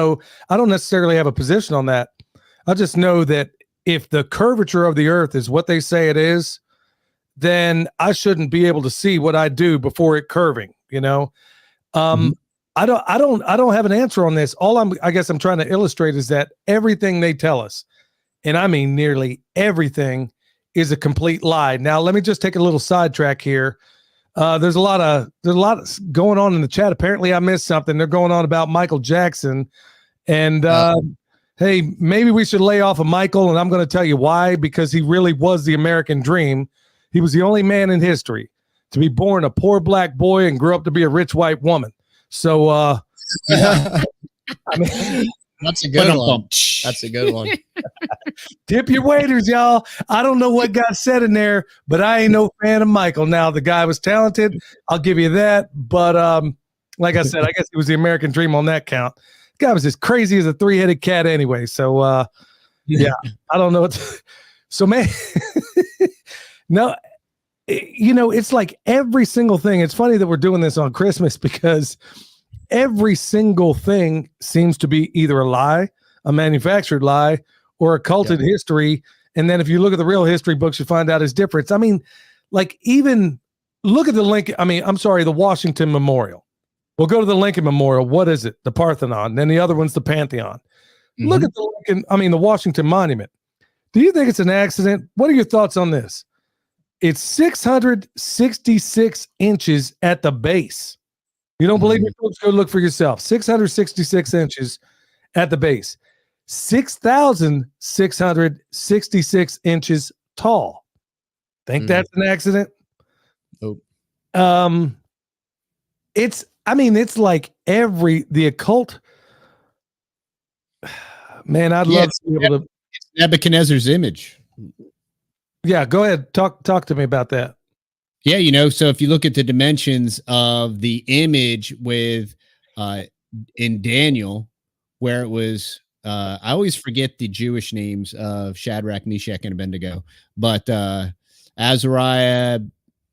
necessarily have a position on that. I just know that if the curvature of the Earth is what they say it is, then I shouldn't be able to see what I do before it curving, I don't have an answer on this. I guess I'm trying to illustrate is that everything they tell us, and I mean nearly everything, is a complete lie. Now, let me just take a little sidetrack here. There's a lot going on in the chat. Apparently I missed something. They're going on about Michael Jackson, and hey, maybe we should lay off of Michael, and I'm going to tell you why, because he really was the American dream. He was the only man in history to be born a poor black boy and grew up to be a rich white woman. So, yeah. I mean, that's a good one. That's a good one. Tip your waiters, y'all. I don't know what got said in there, but I ain't no fan of Michael. Now, the guy was talented. I'll give you that. But like I said, I guess it was the American dream on that count. The guy was as crazy as a three-headed cat anyway. So, yeah, I don't know what. So, man, no, it's like every single thing. It's funny that we're doing this on Christmas because every single thing seems to be either a lie, a manufactured lie, or a culted history. And then if you look at the real history books, you find out it's different. I mean, like, even look at the Washington Memorial. We'll go to the Lincoln Memorial. What is it? The Parthenon. Then the other one's the Pantheon. Look at the Washington Monument. Do you think it's an accident? What are your thoughts on this? It's 666 inches at the base. You don't believe me, folks? Go look for yourself. 666 inches at the base. 6,666 inches tall. Think that's an accident? Nope. It's like the occult. Man, I'd love to be able to. It's Nebuchadnezzar's image. Yeah, go ahead. Talk to me about that. Yeah, so if you look at the dimensions of the image with in Daniel, where it was, I always forget the Jewish names of Shadrach, Meshach, and Abednego, but Azariah,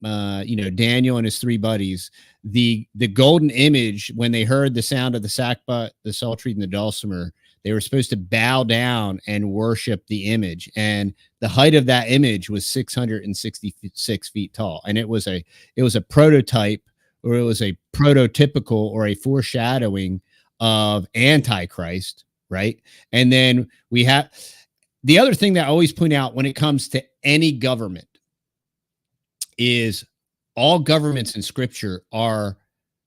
Daniel and his three buddies, the golden image, when they heard the sound of the sackbut, the psaltery, and the dulcimer, they were supposed to bow down and worship the image. And the height of that image was 666 feet tall. And it was a prototype, or it was a prototypical, or a foreshadowing of Antichrist, right? And then we have the other thing that I always point out when it comes to any government is all governments in scripture are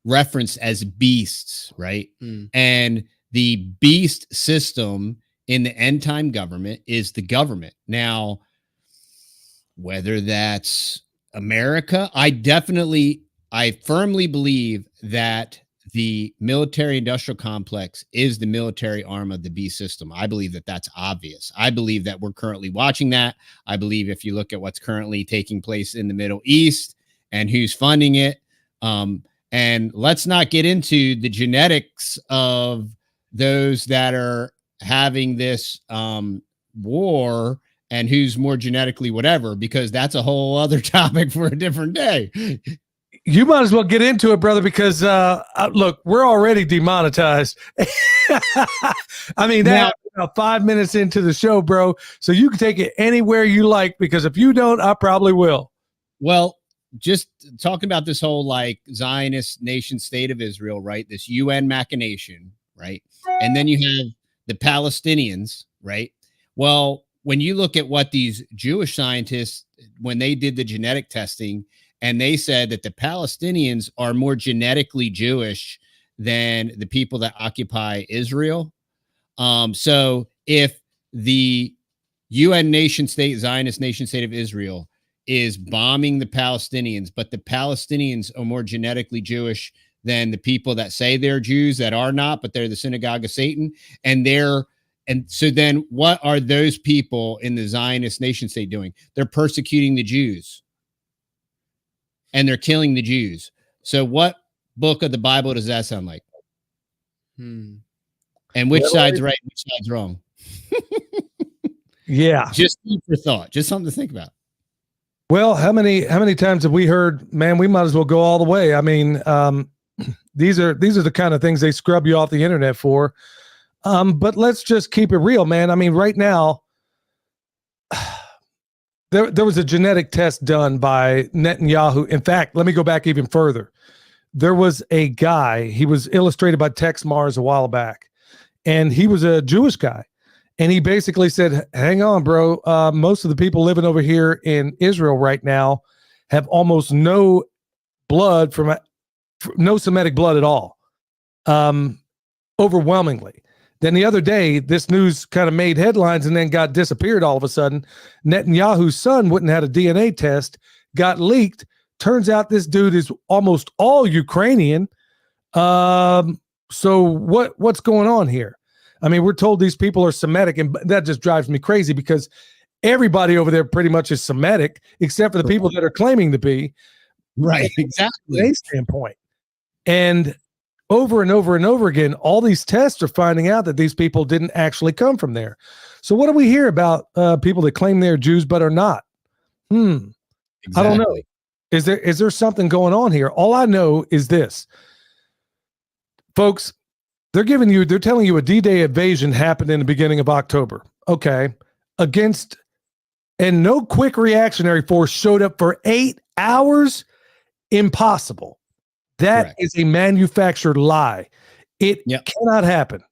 referenced as beasts, right? And the beast system in the end time government is the government. Now, whether that's America, I firmly believe that the military industrial complex is the military arm of the beast system. I believe that that's obvious. I believe that we're currently watching that. I believe if you look at what's currently taking place in the Middle East and who's funding it, and let's not get into the genetics of those that are having this war and who's more genetically whatever, because that's a whole other topic for a different day. You might as well get into it, brother, because look, we're already demonetized. I mean, that's about 5 minutes into the show, bro. So you can take it anywhere you like, because if you don't, I probably will. Well, just talking about this whole like Zionist nation state of Israel, right? This UN machination, right? And then you have the Palestinians, right? Well, when you look at what these Jewish scientists, when they did the genetic testing, and they said that the Palestinians are more genetically Jewish than the people that occupy Israel. So if the UN nation state, Zionist nation state of Israel, is bombing the Palestinians, but the Palestinians are more genetically Jewish than the people that say they're Jews that are not, but they're the synagogue of Satan. And so then what are those people in the Zionist nation state doing? They're persecuting the Jews and they're killing the Jews. So what book of the Bible does that sound like? And which side's right, which side's wrong? Yeah. Just food for thought, just something to think about. Well, how many times have we heard, man, we might as well go all the way? I mean, these are the kind of things they scrub you off the internet for. But let's just keep it real, man. I mean, right now, there was a genetic test done by Netanyahu. In fact, let me go back even further. There was a guy, he was illustrated by Tex Mars a while back, and he was a Jewish guy. And he basically said, hang on, bro. Most of the people living over here in Israel right now have almost no blood no Semitic blood at all. Overwhelmingly. Then the other day, this news kind of made headlines and then got disappeared all of a sudden. Netanyahu's son wouldn't have had a DNA test, got leaked. Turns out this dude is almost all Ukrainian. So what's going on here? I mean, we're told these people are Semitic, and that just drives me crazy because everybody over there pretty much is Semitic, except for the people that are claiming to be. Right, exactly. From a standpoint. And over and over and over again, all these tests are finding out that these people didn't actually come from there. So what do we hear about people that claim they're Jews but are not? Exactly. I don't know. Is there something going on here? All I know is this. Folks, they're telling you a D-Day invasion happened in the beginning of October. Okay. And no quick reactionary force showed up for 8 hours. Impossible. That Correct. Is a manufactured lie. It cannot happen.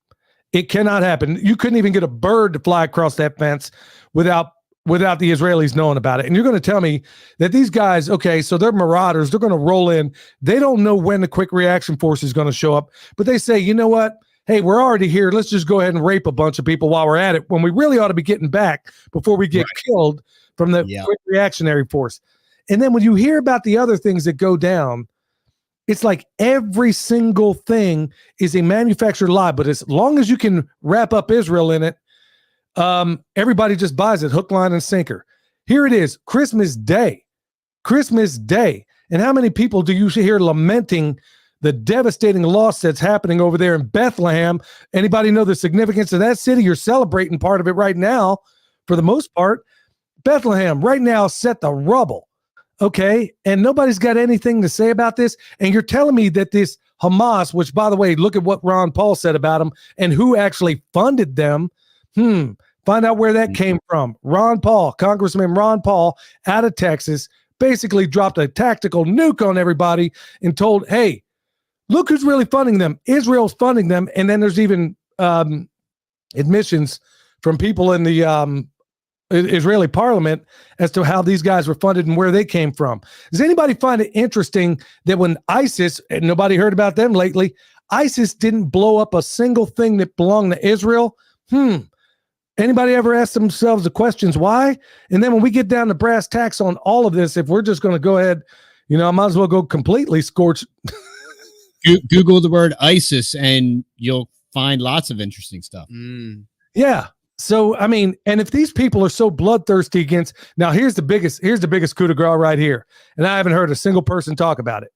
It cannot happen. You couldn't even get a bird to fly across that fence without the Israelis knowing about it. And you're going to tell me that these guys, okay, so they're marauders. They're going to roll in. They don't know when the quick reaction force is going to show up, but they say, you know what? Hey, we're already here. Let's just go ahead and rape a bunch of people while we're at it, when we really ought to be getting back before we get killed from the quick reactionary force. And then when you hear about the other things that go down, it's like every single thing is a manufactured lie. But as long as you can wrap up Israel in it, everybody just buys it, hook, line, and sinker. Here it is, Christmas Day. And how many people do you hear lamenting the devastating loss that's happening over there in Bethlehem? Anybody know the significance of that city? You're celebrating part of it right now, for the most part. Bethlehem right now set the rubble. Okay. And nobody's got anything to say about this. And you're telling me that this Hamas, which, by the way, look at what Ron Paul said about them and who actually funded them. Find out where that came from. Ron Paul, Congressman Ron Paul out of Texas, basically dropped a tactical nuke on everybody and told, hey, look who's really funding them. Israel's funding them. And then there's even admissions from people in the Israeli parliament as to how these guys were funded and where they came from. Does anybody find it interesting that when ISIS, and nobody heard about them lately, ISIS didn't blow up a single thing that belonged to Israel. Anybody ever ask themselves the questions why? And then when we get down to brass tacks on all of this, if we're just going to go ahead, I might as well go completely scorched. Google the word ISIS and you'll find lots of interesting stuff. Yeah. So, I mean, and if these people are so bloodthirsty against, now here's the biggest coup de grace right here. And I haven't heard a single person talk about it.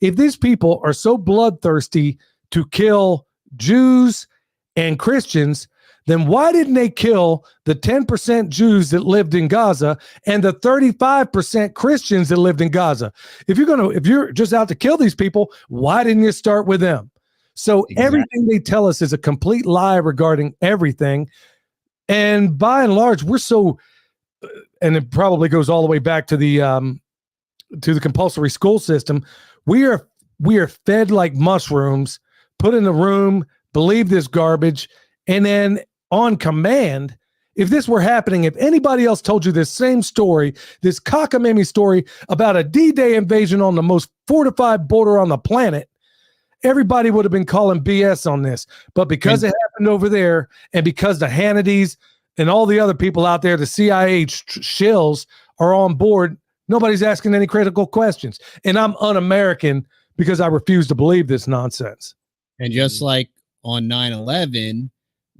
If these people are so bloodthirsty to kill Jews and Christians, then why didn't they kill the 10% Jews that lived in Gaza and the 35% Christians that lived in Gaza? If you're just out to kill these people, why didn't you start with them? So Everything they tell us is a complete lie regarding everything. And by and large, we're so, and it probably goes all the way back to the compulsory school system. We are fed like mushrooms, put in a room, believe this garbage, and then on command, if this were happening, if anybody else told you this same story, this cockamamie story about a D-Day invasion on the most fortified border on the planet, everybody would have been calling BS on this. But because it happened over there, and because the Hannitys and all the other people out there, the CIA shills are on board, nobody's asking any critical questions. And I'm un-American because I refuse to believe this nonsense. And just like on 9/11,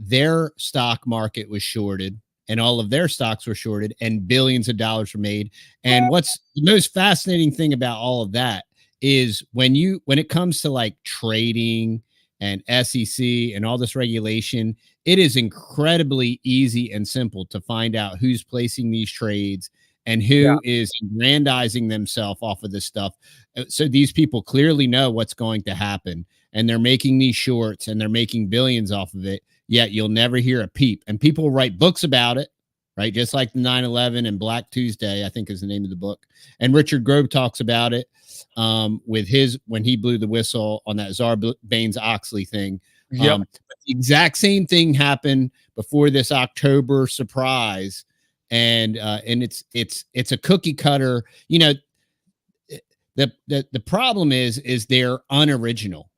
their stock market was shorted and all of their stocks were shorted and billions of dollars were made. And what's the most fascinating thing about all of that is when it comes to like trading and SEC and all this regulation, it is incredibly easy and simple to find out who's placing these trades and who is aggrandizing themselves off of this stuff. So these people clearly know what's going to happen, and they're making these shorts and they're making billions off of it, yet you'll never hear a peep. And people write books about it, right? Just like the 9/11 and Black Tuesday, I think is the name of the book. And Richard Grove talks about it when he blew the whistle on that Sarbanes-Oxley thing. The exact same thing happened before this October surprise. And it's a cookie cutter. The problem is they're unoriginal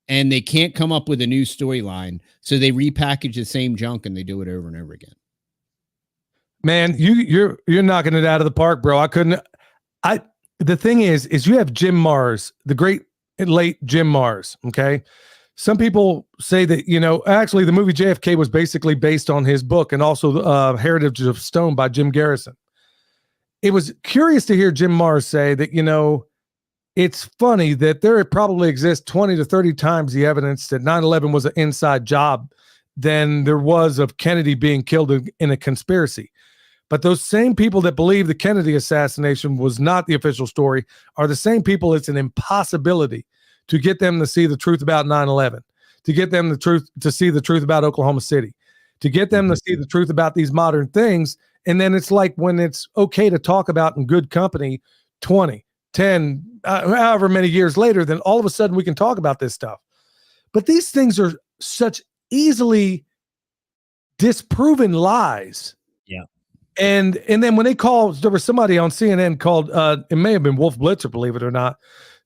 and they can't come up with a new storyline. So they repackage the same junk and they do it over and over again. Man, you're knocking it out of the park, bro. The thing is you have Jim Mars, the great late Jim Mars. Okay. Some people say that, actually the movie JFK was basically based on his book and also Heritage of Stone by Jim Garrison. It was curious to hear Jim Mars say that, it's funny that there probably exists 20 to 30 times the evidence that 9/11 was an inside job than there was of Kennedy being killed in a conspiracy. But those same people that believe the Kennedy assassination was not the official story are the same people it's an impossibility to get them to see the truth about 9/11, to get them to see the truth about Oklahoma City, to get them to see the truth about these modern things. And then it's like when it's okay to talk about in good company 20, 10, however many years later, then all of a sudden we can talk about this stuff. But these things are such easily disproven lies. Yeah. And then when there was somebody on CNN called, it may have been Wolf Blitzer, believe it or not,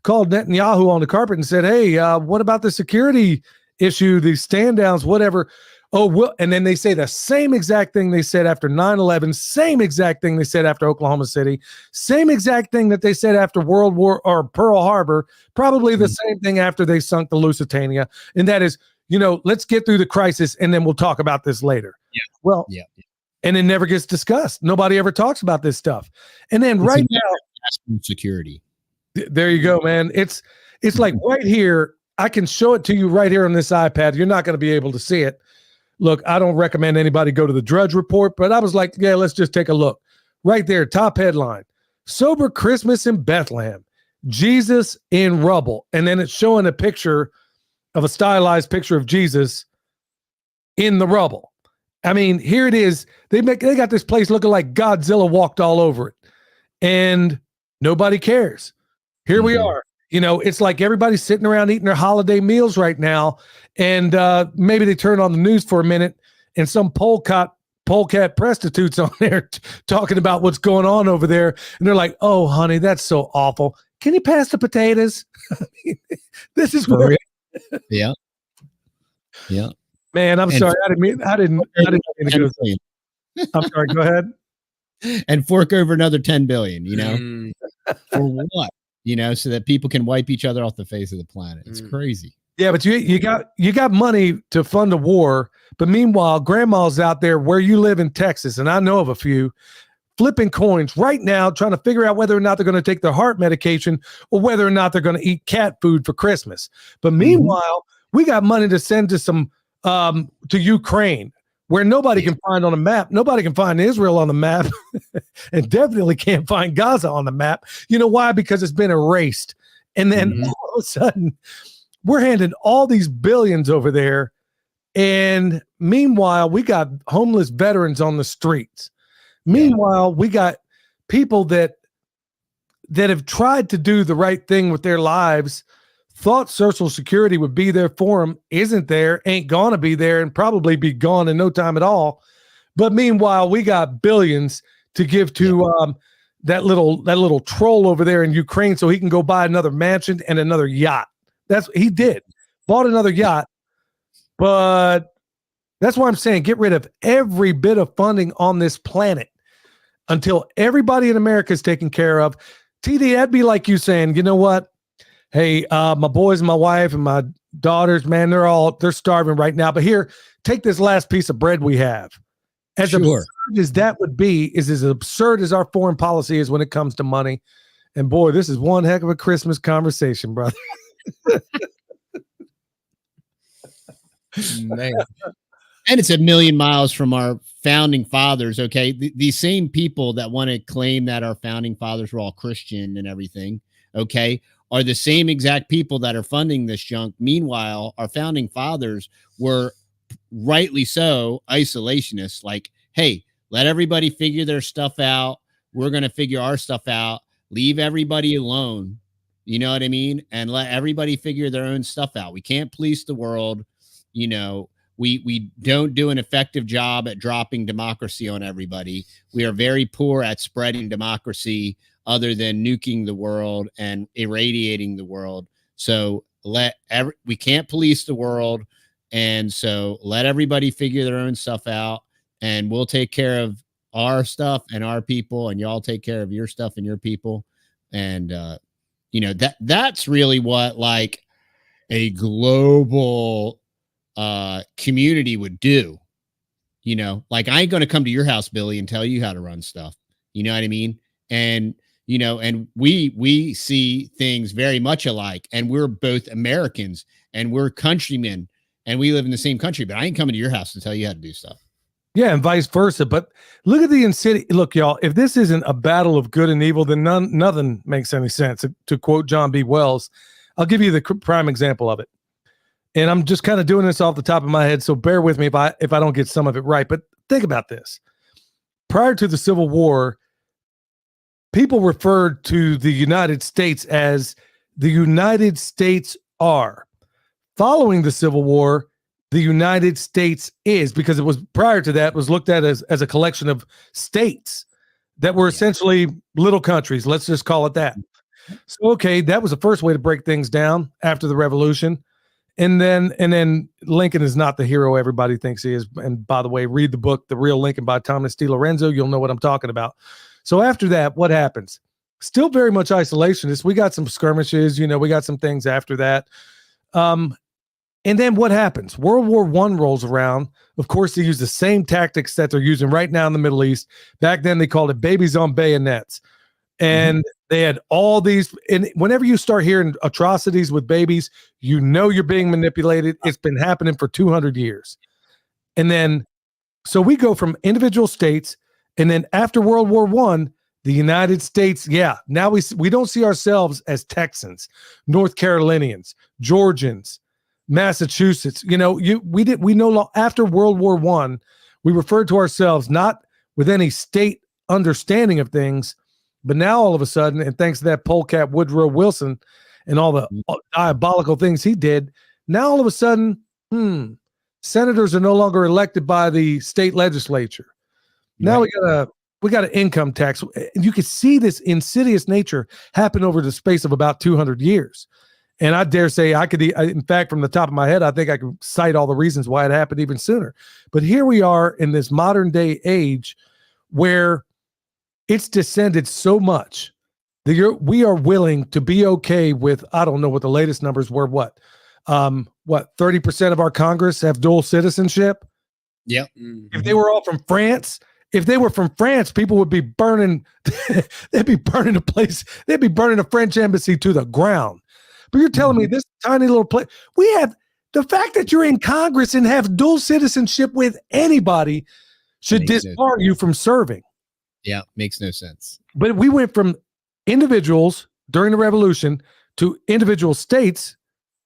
called Netanyahu on the carpet and said, hey, what about the security issue, these stand downs, whatever. Oh, well, and then they say the same exact thing they said after 9/11, same exact thing they said after Oklahoma City, same exact thing that they said after World War or Pearl Harbor, probably the same thing after they sunk the Lusitania. And that is, let's get through the crisis and then we'll talk about this later. Yeah. Well, and it never gets discussed. Nobody ever talks about this stuff. And then right now, security. There you go, man. It's like right here. I can show it to you right here on this iPad. You're not going to be able to see it. Look, I don't recommend anybody go to the Drudge Report, but I was like, yeah, let's just take a look. Right there, top headline. Sober Christmas in Bethlehem. Jesus in rubble. And then it's showing a picture of a stylized picture of Jesus in the rubble. I mean, here it is. They got this place looking like Godzilla walked all over it. And nobody cares. Here we are. It's like everybody's sitting around eating their holiday meals right now. And maybe they turn on the news for a minute and some polecat prostitutes on there talking about what's going on over there. And they're like, oh, honey, that's so awful. Can you pass the potatoes? This is where Yeah. Yeah. Man, I'm And sorry. I didn't mean to go. I'm sorry. Go ahead. And fork over another 10 billion, Mm, for what? So that people can wipe each other off the face of the planet. It's crazy. Yeah, but you got money to fund a war, but meanwhile, grandma's out there where you live in Texas, and I know of a few flipping coins right now, trying to figure out whether or not they're going to take their heart medication or whether or not they're going to eat cat food for Christmas. But meanwhile, we got money to send to some to Ukraine, where nobody can find on a map. Nobody can find Israel on the map, and definitely can't find Gaza on the map. You know why? Because it's been erased. And then all of a sudden, we're handing all these billions over there. And meanwhile, we got homeless veterans on the streets. Meanwhile, we got people that have tried to do the right thing with their lives, thought Social Security would be there for them, isn't there, ain't gonna be there, and probably be gone in no time at all. But meanwhile, we got billions to give to that little troll over there in Ukraine so he can go buy another mansion and another yacht. That's what he did. Bought another yacht. But that's why I'm saying get rid of every bit of funding on this planet until everybody in America is taken care of. TD, that'd be like you saying, you know what? Hey, my boys and my wife and my daughters, man, they're starving right now. But here, take this last piece of bread we have. As absurd as that would be, is as absurd as our foreign policy is when it comes to money. And boy, this is one heck of a Christmas conversation, brother. man. And it's a million miles from our founding fathers. Okay. These same people that want to claim that our founding fathers were all Christian and everything, okay, are the same exact people that are funding this junk. Meanwhile, our founding fathers were rightly so isolationists. Like, hey, let everybody figure their stuff out. We're going to figure our stuff out. Leave everybody alone. You know what I mean? And let everybody figure their own stuff out. We can't police the world. We don't do an effective job at dropping democracy on everybody. We are very poor at spreading democracy other than nuking the world and irradiating the world. So we can't police the world. And so let everybody figure their own stuff out, and we'll take care of our stuff and our people, and y'all take care of your stuff and your people. And, that's really what like a global community would do. Like I ain't going to come to your house, Billy, and tell you how to run stuff. You know what I mean? And, and we see things very much alike, and we're both Americans and we're countrymen and we live in the same country, but I ain't coming to your house to tell you how to do stuff. Yeah, and vice versa. But look at the insidious. Look, y'all, if this isn't a battle of good and evil, then nothing makes any sense. To quote John B. Wells, I'll give you the prime example of it. And I'm just kind of doing this off the top of my head, so bear with me if I don't get some of it right. But think about this. Prior to the Civil War, people referred to the United States as the United States are. Following the Civil War, the United States is, because it was prior to that, was looked at as a collection of states that were essentially little countries. Let's just call it that. So, okay, that was the first way to break things down after the Revolution. And then Lincoln is not the hero everybody thinks he is. And by the way, read the book, The Real Lincoln by Thomas D. Lorenzo. You'll know what I'm talking about. So after that, what happens? Still very much isolationist. We got some skirmishes, we got some things after that. And then what happens? World War I rolls around. Of course, they use the same tactics that they're using right now in the Middle East. Back then, they called it babies on bayonets. And they had all these. And whenever you start hearing atrocities with babies, you're being manipulated. It's been happening for 200 years. And then, so we go from individual states. And then after World War I, the United States, now we don't see ourselves as Texans, North Carolinians, Georgians, Massachusetts. We know after World War I, we referred to ourselves not with any state understanding of things, but now all of a sudden, and thanks to that polecat Woodrow Wilson and all the diabolical things he did, now all of a sudden, senators are no longer elected by the state legislature. Now we got an income tax. You can see this insidious nature happen over the space of about 200 years. And I dare say in fact, from the top of my head, I think I could cite all the reasons why it happened even sooner. But here we are in this modern day age where it's descended so much that we are willing to be okay with, I don't know what the latest numbers were, what 30% of our Congress have dual citizenship? Yep. If they were all from France, people would be burning, they'd be burning the French embassy to the ground. But you're telling me this tiny little place, we have the fact that you're in Congress and have dual citizenship with anybody should disbar you from serving. Yeah, makes no sense. But we went from individuals during the revolution to individual states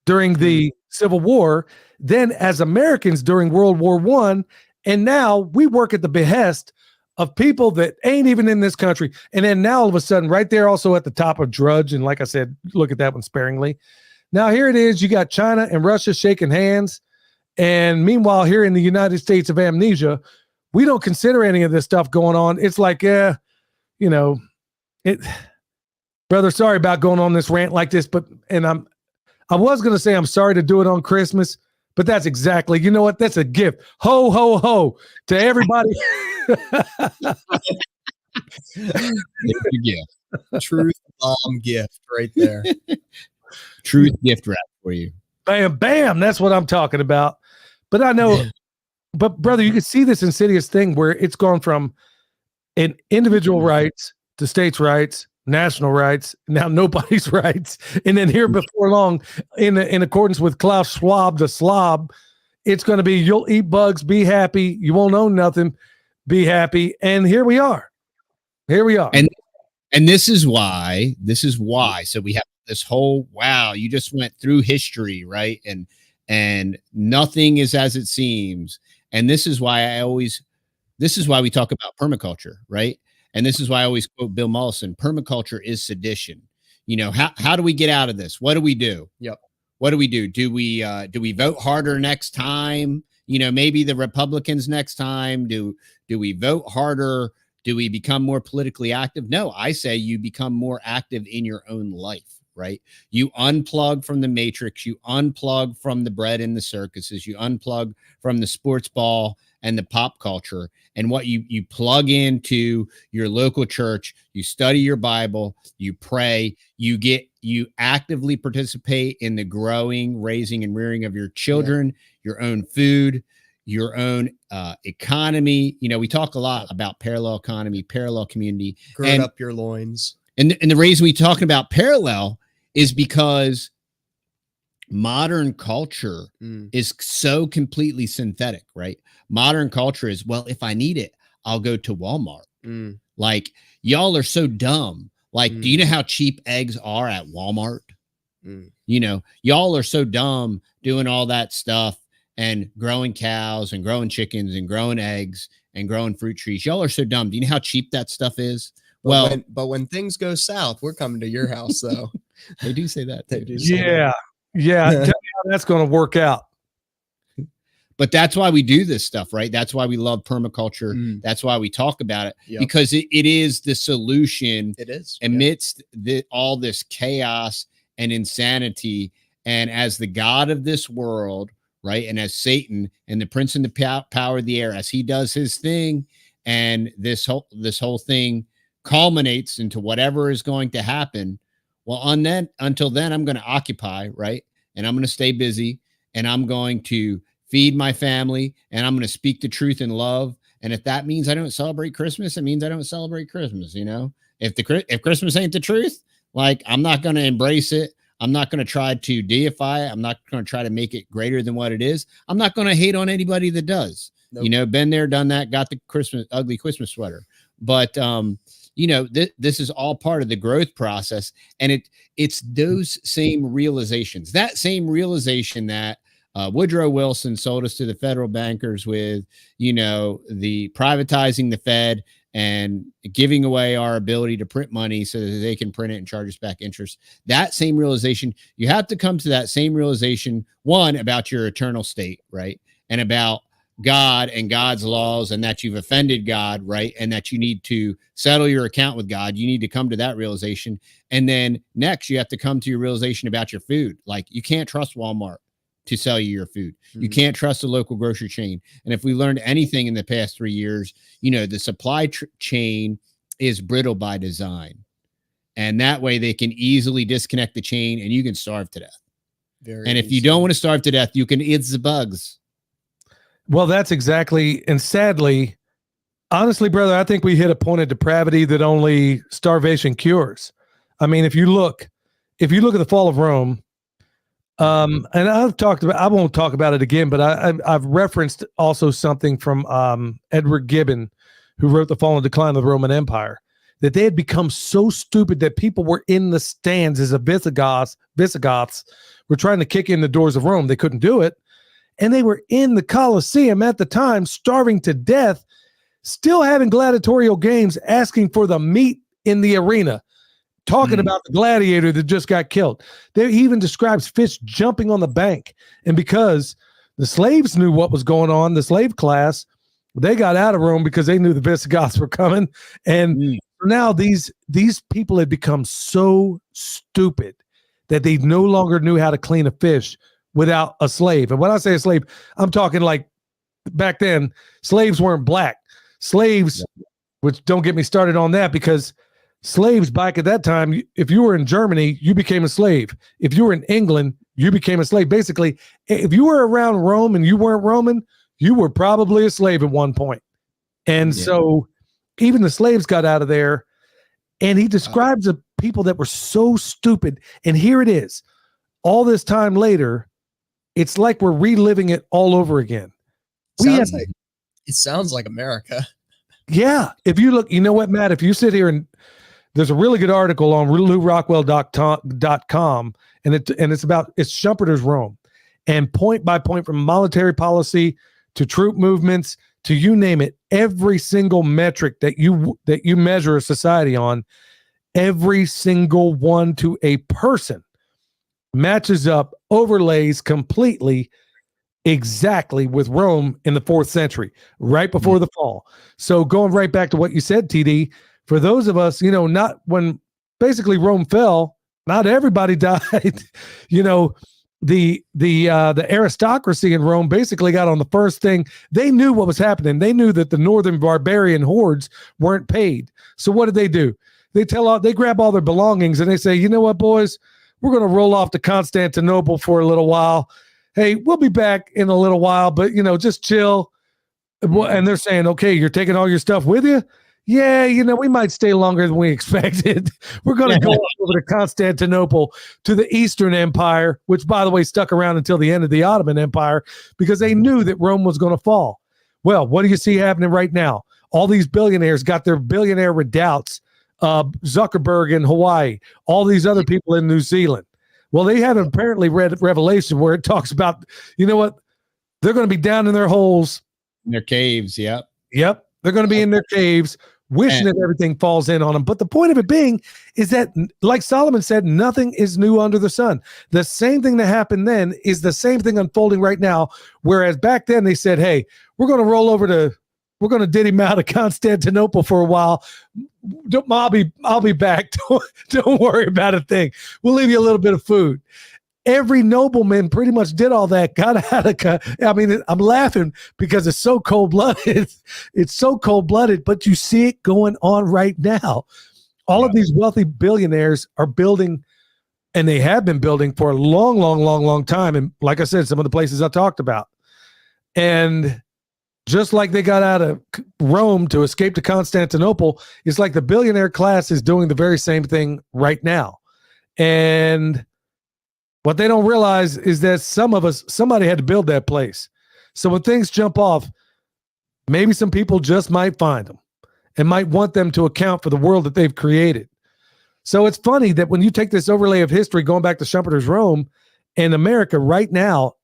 during the Civil War, then as Americans during World War I, and now we work at the behest of people that ain't even in this country. And then now all of a sudden, right there also at the top of Drudge, and like I said, look at that one sparingly. Now here it is, you got China and Russia shaking hands, and meanwhile here in the United States of amnesia, we don't consider any of this stuff going on. It's like, brother, sorry about going on this rant like this, I was going to say I'm sorry to do it on Christmas, but that's exactly, you know what? That's a gift. Ho, ho, ho to everybody. Truth bomb gift right there. Truth gift wrap for you. Bam, bam. That's what I'm talking about. But I know, but brother, you can see this insidious thing where it's gone from an individual rights to states' rights, national rights, now nobody's rights. And then here before long, in accordance with Klaus Schwab, the slob, it's going to be, you'll eat bugs, be happy. You won't own nothing, be happy. And here we are. And this is why, so we have this whole, wow, you just went through history, right? And nothing is as it seems. And this is why we talk about permaculture, right? And this is why I always quote Bill Mollison, permaculture is sedition. You know, how do we get out of this? What do we do? Yep. What do we do? Do we vote harder next time? You know, maybe the Republicans next time. Do we vote harder? Do we become more politically active? No, I say you become more active in your own life, right? You unplug from the matrix, you unplug from the bread and the circuses, you unplug from the sports ball and the pop culture, and what you plug into your local church, you study your Bible, you pray, you actively participate in the growing, raising, and rearing of your children, your own food, your own economy. You know, we talk a lot about parallel economy, parallel community. Gird up your loins. And the reason we talking about parallel is because modern culture is so completely synthetic, right? Modern culture is, well, if I need it, I'll go to Walmart. Like, y'all are so dumb. Like, do you know how cheap eggs are at Walmart? You know, y'all are so dumb doing all that stuff and growing cows and growing chickens and growing eggs and growing fruit trees. Y'all are so dumb. Do you know how cheap that stuff is? But when things go south, we're coming to your house, though. They do say that. Tell me how that's going to work out. But that's why we do this stuff, right? That's why we love permaculture. That's why we talk about it, because it is the solution. It is amidst all this chaos and insanity. And as the God of this world, right? And as Satan and the prince and the power of the air, as he does his thing, and this whole thing culminates into whatever is going to happen. Well, until then, I'm going to occupy, right? And I'm going to stay busy, and I'm going to feed my family, and I'm going to speak the truth in love. And if that means I don't celebrate Christmas, it means I don't celebrate Christmas. You know, if Christmas ain't the truth, like, I'm not going to embrace it. I'm not going to try to deify it. I'm not going to try to make it greater than what it is. I'm not going to hate on anybody that does. Nope. You know, been there, done that, got the ugly Christmas sweater. But you know, this is all part of the growth process, and it's those same realizations. That same realization that Woodrow Wilson sold us to the federal bankers with, you know, the privatizing the Fed and giving away our ability to print money so that they can print it and charge us back interest. That same realization, you have to come to that same realization, one, about your eternal state, right? And about God and God's laws, and that you've offended God, right? And that you need to settle your account with God. You need to come to that realization. And then next, you have to come to your realization about your food. Like, you can't trust Walmart to sell you your food. You can't trust a local grocery chain. And if we learned anything in the past 3 years, the supply chain is brittle by design. And that way they can easily disconnect the chain and you can starve to death. And if you don't want to starve to death, you can eat the bugs. Well, that's exactly, and sadly, honestly, brother, I think we hit a point of depravity that only starvation cures. I mean, if you look at the fall of Rome, and I won't talk about it again, but I've referenced also something from Edward Gibbon, who wrote The Fall and Decline of the Roman Empire, that they had become so stupid that people were in the stands as the Visigoths were trying to kick in the doors of Rome. They couldn't do it. And they were in the Colosseum at the time, starving to death, still having gladiatorial games, asking for the meat in the arena, talking about the gladiator that just got killed. He even describes fish jumping on the bank. And because the slaves knew what was going on, the slave class, they got out of Rome because they knew the Visigoths were coming. And now these people had become so stupid that they no longer knew how to clean a fish without a slave. And when I say a slave, I'm talking like back then, slaves weren't black. Slaves, which don't get me started on that, because slaves back at that time, if you were in Germany, you became a slave. If you were in England, you became a slave. Basically, if you were around Rome and you weren't Roman, you were probably a slave at one point. And so even the slaves got out of there. And he describes the people that were so stupid. And here it is. All this time later, it's like we're reliving it all over again. It sounds like America. Yeah. If you look, you know what, Matt, if you sit here and there's a really good article on LouRockwell.com, and it's Schumpeter's Rome, and point by point, from monetary policy to troop movements to you name it, every single metric that you measure a society on, every single one to a person matches up, overlays completely exactly with Rome in the 4th century, right before the fall. So going right back to what you said, TD, for those of us, not when basically Rome fell, not everybody died. The aristocracy in Rome basically got on the first thing. They knew what was happening. They knew that the northern barbarian hordes weren't paid. So what did they do? They grab all their belongings and they say, you know what, boys, we're going to roll off to Constantinople for a little while. Hey, we'll be back in a little while, but just chill. And they're saying, okay, you're taking all your stuff with you? Yeah, we might stay longer than we expected. We're going to go over to Constantinople, to the Eastern Empire, which, by the way, stuck around until the end of the Ottoman Empire, because they knew that Rome was going to fall. Well, what do you see happening right now? All these billionaires got their billionaire redoubts. Zuckerberg in Hawaii, all these other people in New Zealand. Well, they haven't apparently read Revelation, where it talks about, you know what? They're going to be down in their holes. In their caves, Yep. They're going to be in their caves, wishing that everything falls in on them. But the point of it being is that, like Solomon said, nothing is new under the sun. The same thing that happened then is the same thing unfolding right now. Whereas back then they said, hey, we're going to ditty them out of Constantinople for a while. I'll be back. Don't worry about a thing. We'll leave you a little bit of food. Every nobleman pretty much did all that. Got out of. I mean, I'm laughing because it's so cold-blooded. It's so cold-blooded, but you see it going on right now. All of these wealthy billionaires are building, and they have been building for a long, long, long, long time. And like I said, some of the places I talked about. And just like they got out of Rome to escape to Constantinople, it's like the billionaire class is doing the very same thing right now. And what they don't realize is that somebody had to build that place. So when things jump off, maybe some people just might find them and might want them to account for the world that they've created. So it's funny that when you take this overlay of history, going back to Schumpeter's Rome, in America right now,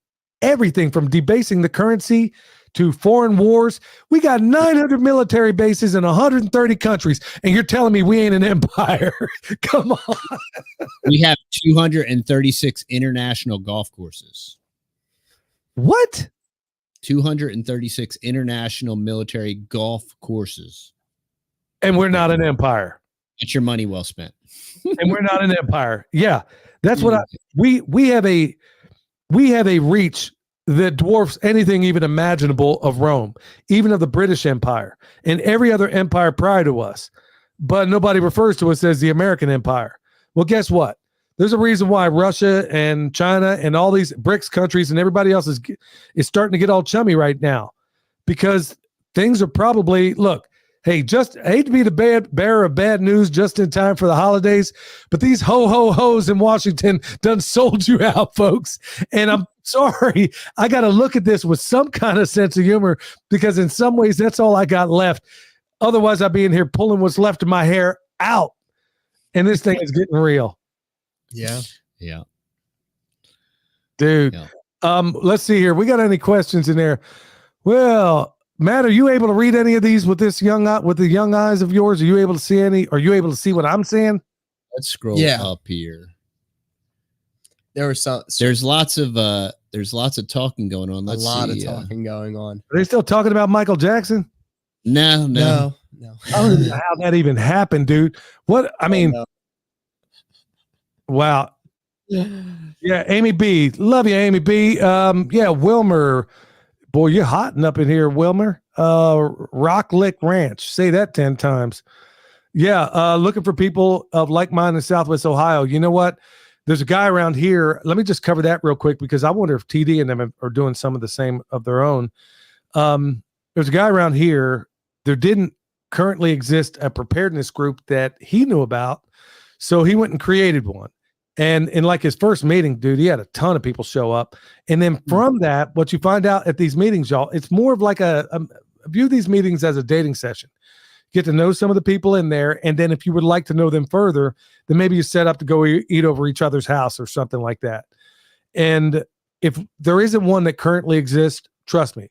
everything from debasing the currency to foreign wars, we got 900 military bases in 130 countries, and you're telling me we ain't an empire? Come on. We have 236 international golf courses. What? 236 international military golf courses. And we're not an empire. That's your money well spent. And we're not an empire. Yeah. That's what we have a reach that dwarfs anything even imaginable of Rome, even of the British Empire and every other empire prior to us. But nobody refers to us as the American Empire. Well, guess what? There's a reason why Russia and China and all these BRICS countries and everybody else is starting to get all chummy right now, because things are probably, look, hey, just hate to be the bearer of bad news just in time for the holidays, but these ho-ho-hos in Washington done sold you out, folks. And I'm sorry, I got to look at this with some kind of sense of humor, because in some ways that's all I got left. Otherwise, I'd be in here pulling what's left of my hair out. And this thing is getting real. Yeah. Yeah. Dude. Yeah. Let's see here. We got any questions in there? Well, Matt, are you able to read any of these with the young eyes of yours? Are you able to see any? Are you able to see what I'm saying? Let's scroll up here. There was there's lots of talking going on. Let's a lot of talking going on. Are they still talking about Michael Jackson? No. I don't know how that even happened, dude. What? I mean, wow. Yeah, Amy B. Love you, Amy B. Yeah, Wilmer. Boy, you're hotting up in here, Wilmer. Rock Lick Ranch. Say that 10 times. Yeah, looking for people of like mind in Southwest Ohio. You know what? There's a guy around here. Let me just cover that real quick, because I wonder if TD and them are doing some of the same of their own. There's a guy around here. There didn't currently exist a preparedness group that he knew about, so he went and created one. And in like his first meeting, dude, he had a ton of people show up. And then from that, what you find out at these meetings, y'all, it's more of like view these meetings as a dating session. Get to know some of the people in there. And then if you would like to know them further, then maybe you set up to go eat over each other's house or something like that. And if there isn't one that currently exists, trust me,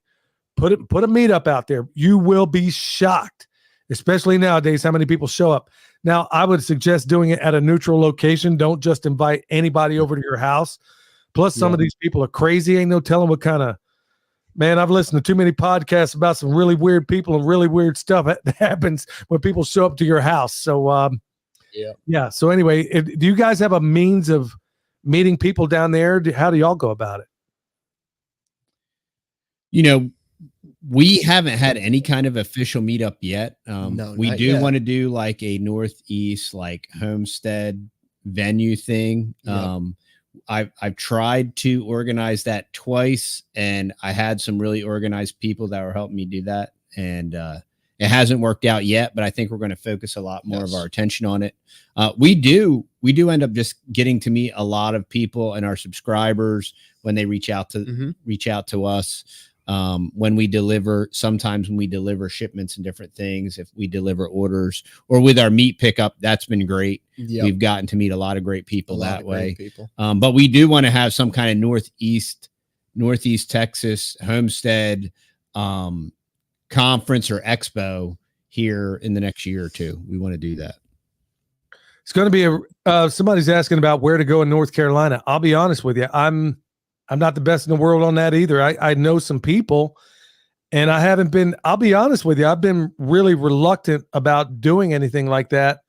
put a meetup out there. You will be shocked, especially nowadays, how many people show up. Now, I would suggest doing it at a neutral location. Don't just invite anybody over to your house. Plus, some of these people are crazy. Ain't no telling what kind of, man, I've listened to too many podcasts about some really weird people and really weird stuff that happens when people show up to your house. So, yeah. So anyway, do you guys have a means of meeting people down there? How do y'all go about it? You know, we haven't had any kind of official meetup yet. No, we do want to do like a Northeast, like homestead venue thing. Yep. I've tried to organize that twice, and I had some really organized people that were helping me do that. And it hasn't worked out yet, but I think we're going to focus a lot more of our attention on it. We do end up just getting to meet a lot of people and our subscribers when they reach out to us. Sometimes when we deliver shipments and different things, if we deliver orders or with our meat pickup, that's been great. Yep. We've gotten to meet a lot of great people that way. But we do want to have some kind of Northeast Texas homestead conference or expo here in the next year or two. We want to do that. It's going to be somebody's asking about where to go in North Carolina. I'll be honest with you. I'm not the best in the world on that either. I know some people, and I'll be honest with you, I've been really reluctant about doing anything like that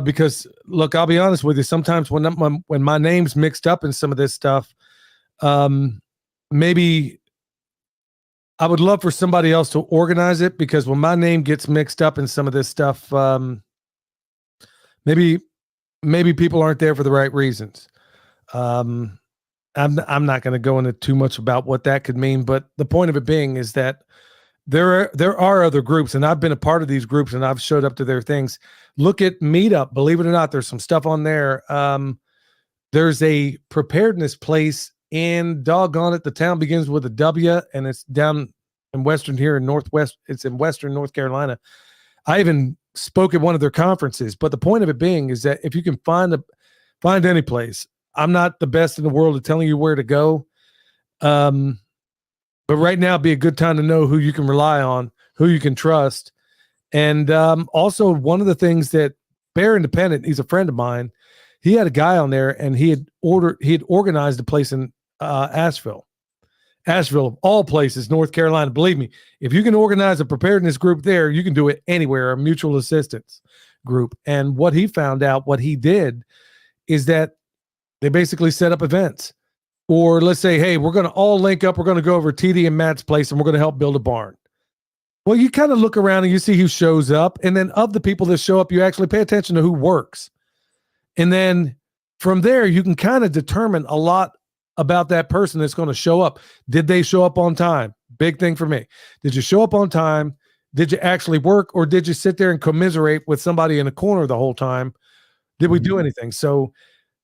because, look, I'll be honest with you, sometimes when my name's mixed up in some of this stuff, maybe I would love for somebody else to organize it, because when my name gets mixed up in some of this stuff, maybe people aren't there for the right reasons. I'm not going to go into too much about what that could mean, but the point of it being is that there are other groups, and I've been a part of these groups, and I've showed up to their things. Look at Meetup. Believe it or not, there's some stuff on there. There's a preparedness place in, doggone it, the town begins with a W, and it's down in Western here in Northwest. It's in Western North Carolina. I even spoke at one of their conferences, but the point of it being is that if you can find any place, I'm not the best in the world at telling you where to go. But right now it'd be a good time to know who you can rely on, who you can trust. And also one of the things that Bear Independent, he's a friend of mine. He had a guy on there, and he had organized a place in Asheville. Asheville, of all places, North Carolina. Believe me, if you can organize a preparedness group there, you can do it anywhere, a mutual assistance group. And what he found out, what he did, is that they basically set up events. Or let's say, hey, we're going to all link up. We're going to go over to TD and Matt's place, and we're going to help build a barn. Well, you kind of look around and you see who shows up. And then of the people that show up, you actually pay attention to who works. And then from there, you can kind of determine a lot about that person that's going to show up. Did they show up on time? Big thing for me. Did you show up on time? Did you actually work, or did you sit there and commiserate with somebody in a corner the whole time? Did we do anything? So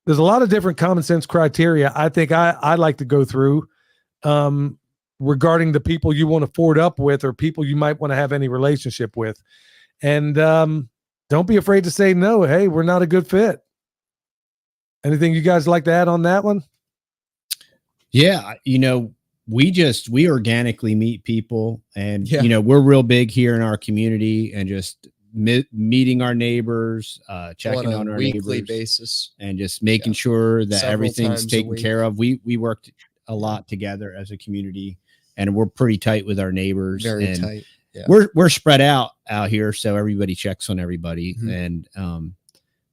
there's a lot of different common sense criteria I think I like to go through regarding the people you want to forward up with or people you might want to have any relationship with. And don't be afraid to say no. Hey, we're not a good fit. Anything you guys like to add on that one? Yeah, we organically meet people, and we're real big here in our community, and just meeting our neighbors, checking on our weekly neighbors basis, and just making sure that Several everything's times a taken week. care of. We worked a lot together as a community, and we're pretty tight with our neighbors. Very and tight. Yeah. We're spread out here, so everybody checks on everybody, and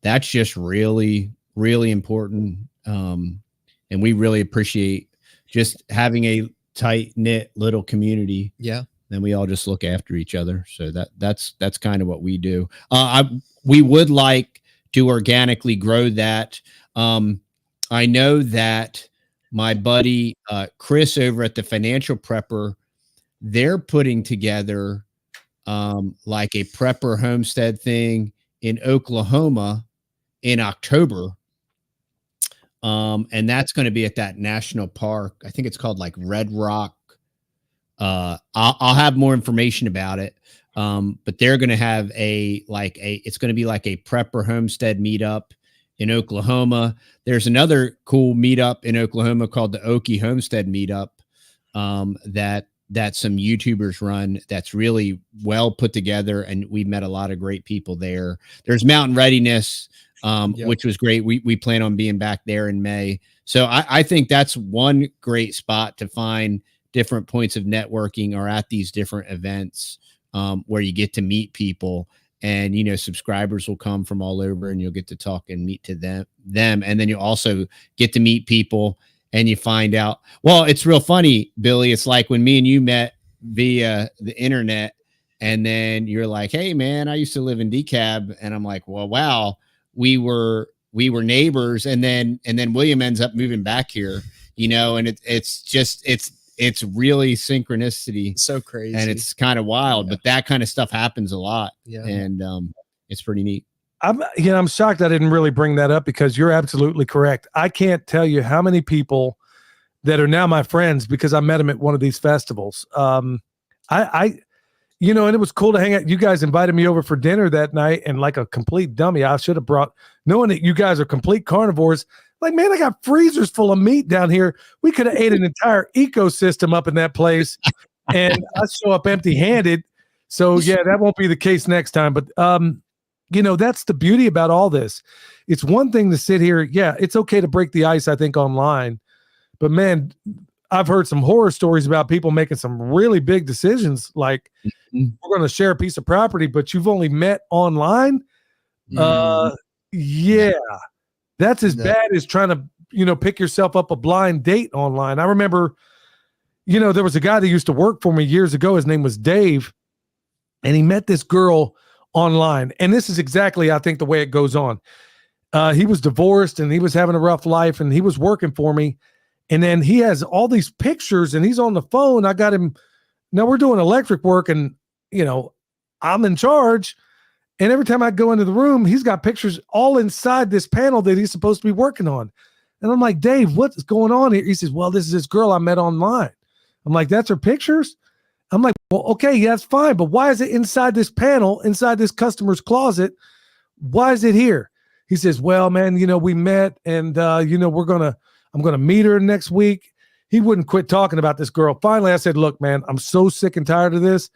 that's just really, really important. And we really appreciate just having a tight knit little community. Yeah. Then we all just look after each other. So that's kind of what we do. We would like to organically grow that. I know that my buddy Chris over at the Financial Prepper, they're putting together like a prepper homestead thing in Oklahoma in October. And that's going to be at that national park. I think it's called like Red Rock. I'll have more information about it. But they're going to have it's going to be like a prepper homestead meetup in Oklahoma. There's another cool meetup in Oklahoma called the Okie Homestead Meetup, that some YouTubers run. That's really well put together. And we met a lot of great people there. There's Mountain Readiness, which was great. We plan on being back there in May. So I think that's one great spot to find different points of networking, or at these different events where you get to meet people, and, subscribers will come from all over, and you'll get to talk and meet to them. And then you also get to meet people, and you find out, well, it's real funny, Billy. It's like when me and you met via the internet, and then you're like, hey man, I used to live in DeKalb. And I'm like, well, wow. We were neighbors, and then William ends up moving back here, and it's really synchronicity. It's so crazy. And it's kind of wild, but that kind of stuff happens a lot. Yeah. And it's pretty neat. I'm shocked I didn't really bring that up, because you're absolutely correct. I can't tell you how many people that are now my friends because I met them at one of these festivals. And it was cool to hang out. You guys invited me over for dinner that night, and like a complete dummy, I should have brought, knowing that you guys are complete carnivores. Like, man, I got freezers full of meat down here. We could have ate an entire ecosystem up in that place, and I show up empty-handed. So yeah, that won't be the case next time. But that's the beauty about all this. It's one thing to sit here. Yeah, it's okay to break the ice, I think, online. But man, I've heard some horror stories about people making some really big decisions, like we're going to share a piece of property, but you've only met online. Yeah, that's as bad as trying to, pick yourself up a blind date online. I remember, there was a guy that used to work for me years ago. His name was Dave, and he met this girl online. And this is exactly, I think, the way it goes on. He was divorced, and he was having a rough life, and he was working for me. And then he has all these pictures, and he's on the phone. I got him. Now we're doing electric work, and, I'm in charge. And every time I go into the room, he's got pictures all inside this panel that he's supposed to be working on. And I'm like, Dave, what's going on here? He says, well, this is this girl I met online. I'm like, that's her pictures? I'm like, well, okay, yeah, that's fine. But why is it inside this panel, inside this customer's closet? Why is it here? He says, well, man, we met, and, I'm going to meet her next week. He wouldn't quit talking about this girl. Finally, I said, look, man, I'm so sick and tired of this.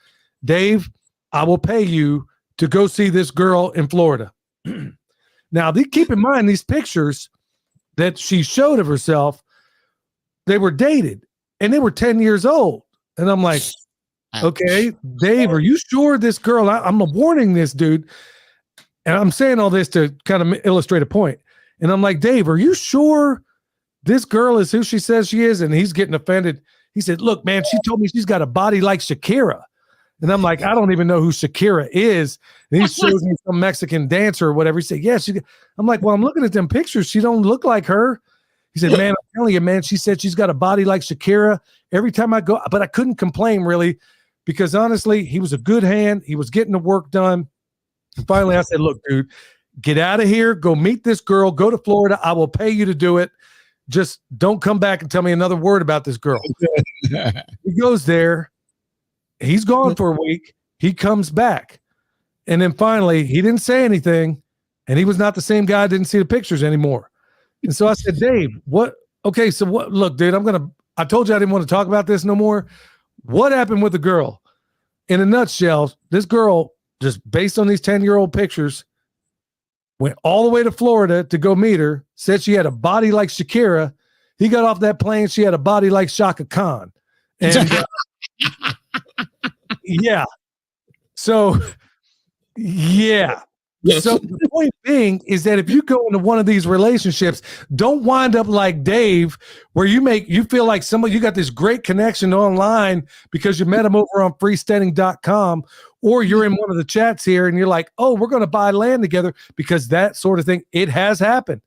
Dave, I will pay you to go see this girl in Florida. Now, keep in mind, these pictures that she showed of herself, they were dated. and they were 10 years old. And I'm like, okay, Dave, are you sure this girl, I'm warning this dude. And I'm saying all this to kind of illustrate a point. And I'm like, Dave, are you sure this girl is who she says she is? And he's getting offended. He said, look, man, she told me she's got a body like Shakira. And I'm like, I don't even know who Shakira is. And he shows me some Mexican dancer or whatever. He said, yeah, I'm like, well, I'm looking at them pictures. She don't look like her. He said, man, I'm telling you, man, she said she's got a body like Shakira every time I go. But I couldn't complain really because honestly, he was a good hand. He was getting the work done. And finally, I said, look, dude, get out of here. Go meet this girl. Go to Florida. I will pay you to do it. Just don't come back and tell me another word about this girl. He goes there. He's gone for a week. He comes back. And then finally, he didn't say anything. And he was not the same guy. I didn't see the pictures anymore. And so I said, Dave, what? Okay, so what? Look, dude, I told you I didn't want to talk about this no more. What happened with the girl? In a nutshell, this girl, just based on these 10-year-old pictures, went all the way to Florida to go meet her, said she had a body like Shakira. He got off that plane. She had a body like Shaka Khan. And yeah. So, yeah. So the point being is that if you go into one of these relationships, don't wind up like Dave, where you feel like you got this great connection online because you met him over on freestanding.com, or you're in one of the chats here and you're like, oh, we're going to buy land together, because that sort of thing, it has happened.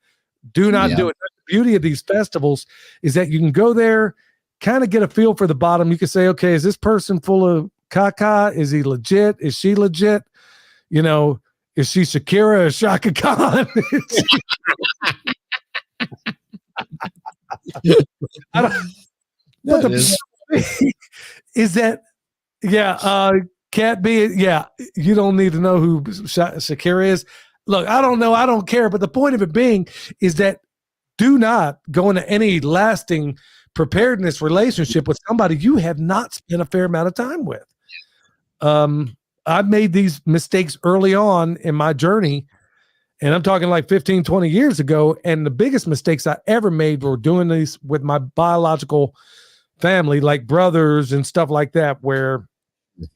Do not do it. The beauty of these festivals is that you can go there, kind of get a feel for the bottom. You can say, okay, is this person full of caca? Is he legit? Is she legit? You know, is she Shakira or Shaka Khan? Is that, can't be, you don't need to know who Shakira is. Look, I don't know. I don't care. But the point of it being is that do not go into any lasting preparedness relationship with somebody you have not spent a fair amount of time with. I've made these mistakes early on in my journey, and I'm talking like 15, 20 years ago. And the biggest mistakes I ever made were doing these with my biological family, like brothers and stuff like that, where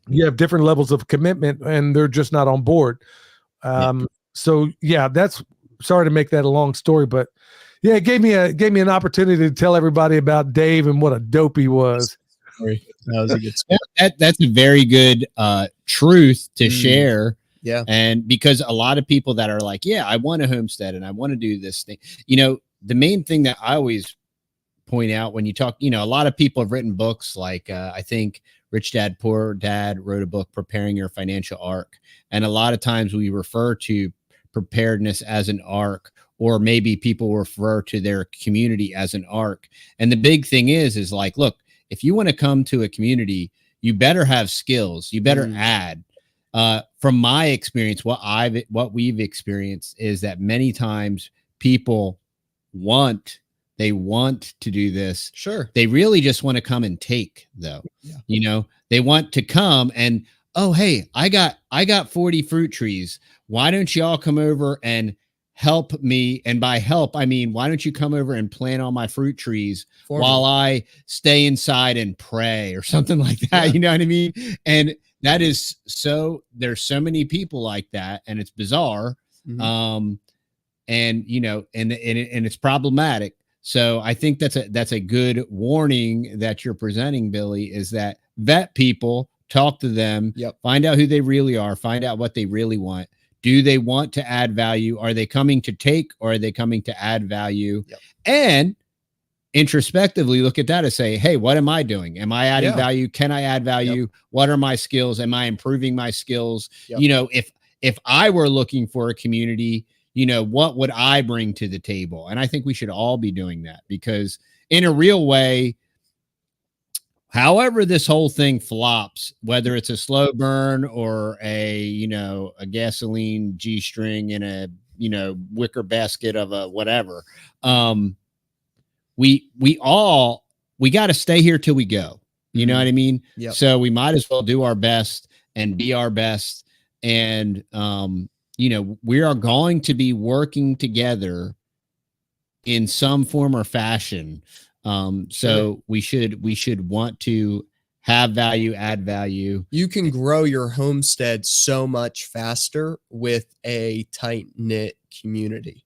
you have different levels of commitment and they're just not on board. So that's, sorry to make that a long story, but yeah, it gave me an opportunity to tell everybody about Dave and what a dope he was. That was a good story. That's a very good truth to share. Yeah. And because a lot of people that are like, yeah, I want a homestead and I want to do this thing, the main thing that I always point out when you talk, a lot of people have written books like, I think Rich Dad, Poor Dad wrote a book, Preparing Your Financial Arc. And a lot of times we refer to preparedness as an arc, or maybe people refer to their community as an arc. And the big thing is like, look, if you want to come to a community, you better have skills. You better add. From my experience, what we've experienced is that many times people want to do this. Sure. They really just want to come and take, though. Yeah. They want to come and, oh, hey, I got 40 fruit trees. Why don't you all come over and help me? And by help, I mean, why don't you come over and plant all my fruit trees while I stay inside and pray or something like that? Yeah. You know what I mean? And that is there's so many people like that, and it's bizarre. And it's problematic. So I think that's a good warning that you're presenting, Billy, is that vet people, talk to them, find out who they really are, find out what they really want. Do they want to add value? Are they coming to take, or are they coming to add value? And introspectively look at that and say, hey, what am I doing? Am I adding value? Can I add value? What are my skills? Am I improving my skills? If I were looking for a community, what would I bring to the table? And I think we should all be doing that, because in a real way, however this whole thing flops, whether it's a slow burn or a gasoline G-string in a, wicker basket of a whatever, we got to stay here till we go. You know what I mean? So we might as well do our best and be our best. And, we are going to be working together in some form or fashion So we should want to have value, add value. You can grow your homestead so much faster with a tight knit community.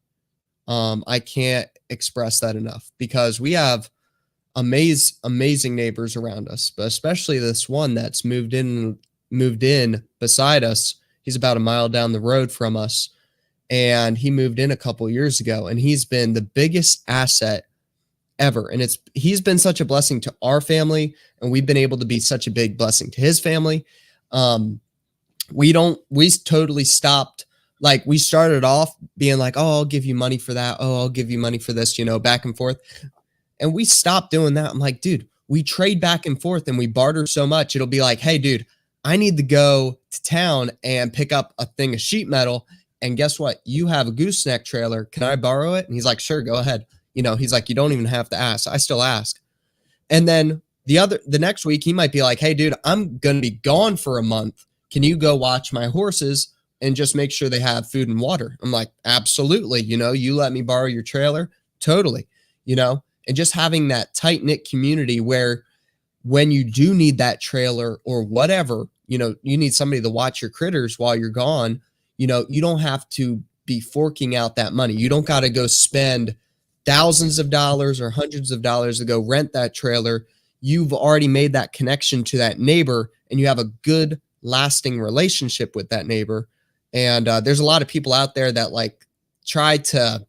I can't express that enough, because we have amazing neighbors around us, but especially this one that's moved in beside us. He's about a mile down the road from us, and he moved in a couple years ago, and he's been the biggest asset ever. And he's been such a blessing to our family, and we've been able to be such a big blessing to his family. We totally stopped. Like, we started off being like, oh, I'll give you money for that. Oh, I'll give you money for this, back and forth. And we stopped doing that. I'm like, dude, we trade back and forth and we barter so much. It'll be like, hey, dude, I need to go to town and pick up a thing of sheet metal. And guess what? You have a gooseneck trailer. Can I borrow it? And he's like, sure, go ahead. He's like, you don't even have to ask. I still ask. And then the next week, he might be like, hey, dude, I'm going to be gone for a month. Can you go watch my horses and just make sure they have food and water? I'm like, absolutely. You let me borrow your trailer. Totally. And just having that tight knit community where when you do need that trailer or whatever, you need somebody to watch your critters while you're gone, you don't have to be forking out that money. You don't got to go spend thousands of dollars or hundreds of dollars to go rent that trailer. You've already made that connection to that neighbor, and you have a good lasting relationship with that neighbor. And there's a lot of people out there that like try to,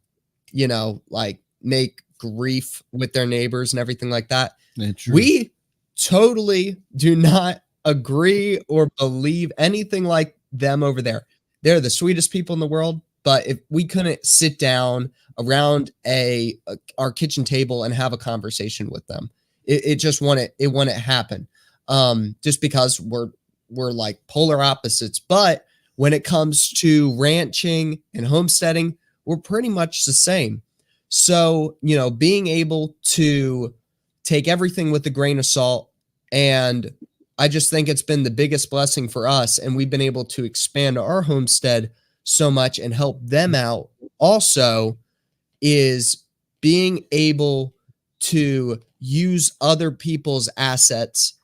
like make grief with their neighbors and everything like that. We totally do not agree or believe anything like them over there. They're the sweetest people in the world, but if we couldn't sit down around our kitchen table and have a conversation with them, it wouldn't happen. Just because we're like polar opposites. But when it comes to ranching and homesteading, we're pretty much the same. So, being able to take everything with a grain of salt, and I just think it's been the biggest blessing for us. And we've been able to expand our homestead so much and help them out also, is being able to use other people's assets,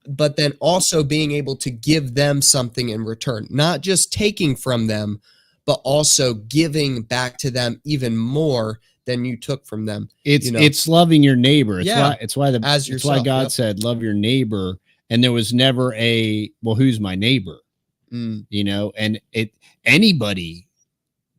but then also being able to give them something in return, not just taking from them, but also giving back to them even more than you took from them. It's loving your neighbor. It's why God said, love your neighbor. And there was never well, who's my neighbor? And anybody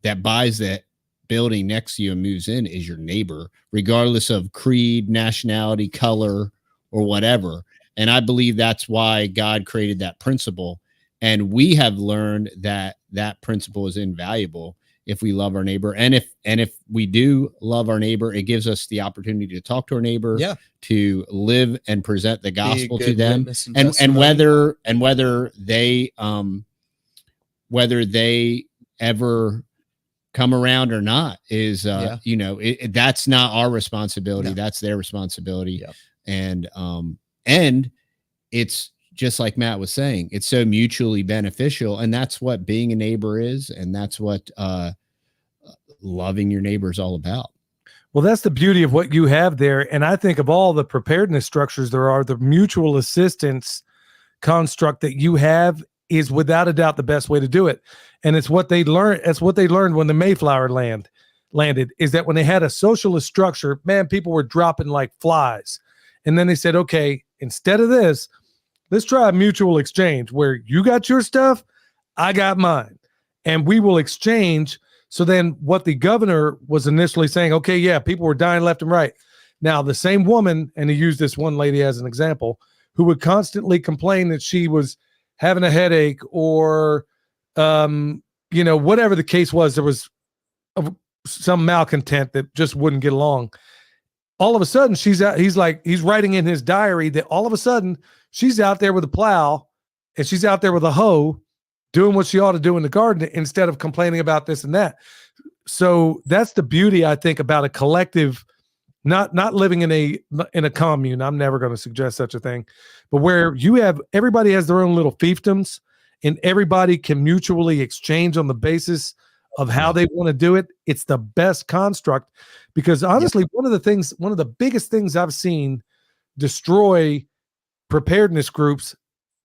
that buys that building next to you and moves in is your neighbor, regardless of creed, nationality, color, or whatever. And I believe that's why God created that principle. And we have learned that that principle is invaluable if we love our neighbor. And if we do love our neighbor, it gives us the opportunity to talk to our neighbor, to live and present the gospel to them. And whether they ever come around or not is, that's not our responsibility. No. That's their responsibility. Yeah. And it's just like Matt was saying, it's so mutually beneficial. And that's what being a neighbor is. And that's what loving your neighbor is all about. Well, that's the beauty of what you have there. And I think of all the preparedness structures there are, the mutual assistance construct that you have is without a doubt the best way to do it. And it's what they learned. It's what they learned when the Mayflower landed, is that when they had a socialist structure, man, people were dropping like flies. And then they said, okay, instead of this, let's try a mutual exchange where you got your stuff, I got mine, and we will exchange. So then what the governor was initially saying, okay, yeah, people were dying left and right. Now the same woman, and he used this one lady as an example, who would constantly complain that she was having a headache or, whatever the case was, there was some malcontent that just wouldn't get along. All of a sudden he's writing in his diary that all of a sudden she's out there with a plow and she's out there with a hoe doing what she ought to do in the garden instead of complaining about this and that. So that's the beauty, I think, about a collective, not living in a commune. I'm never going to suggest such a thing, but where everybody has their own little fiefdoms and everybody can mutually exchange on the basis of how they want to do it, it's the best construct. Because honestly, one of the biggest things I've seen destroy preparedness groups,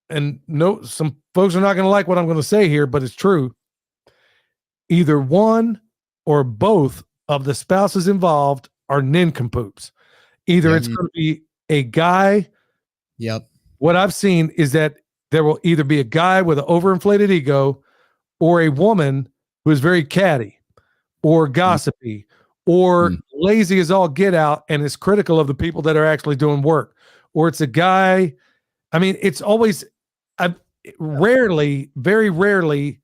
and no, some folks are not going to like what I'm going to say here, but it's true. Either one or both of the spouses involved are nincompoops. Either it's going to be a guy. Yep. What I've seen is that there will either be a guy with an overinflated ego or a woman who is very catty or gossipy or lazy as all get out and is critical of the people that are actually doing work. Or it's a guy. I mean, it's always rarely, very rarely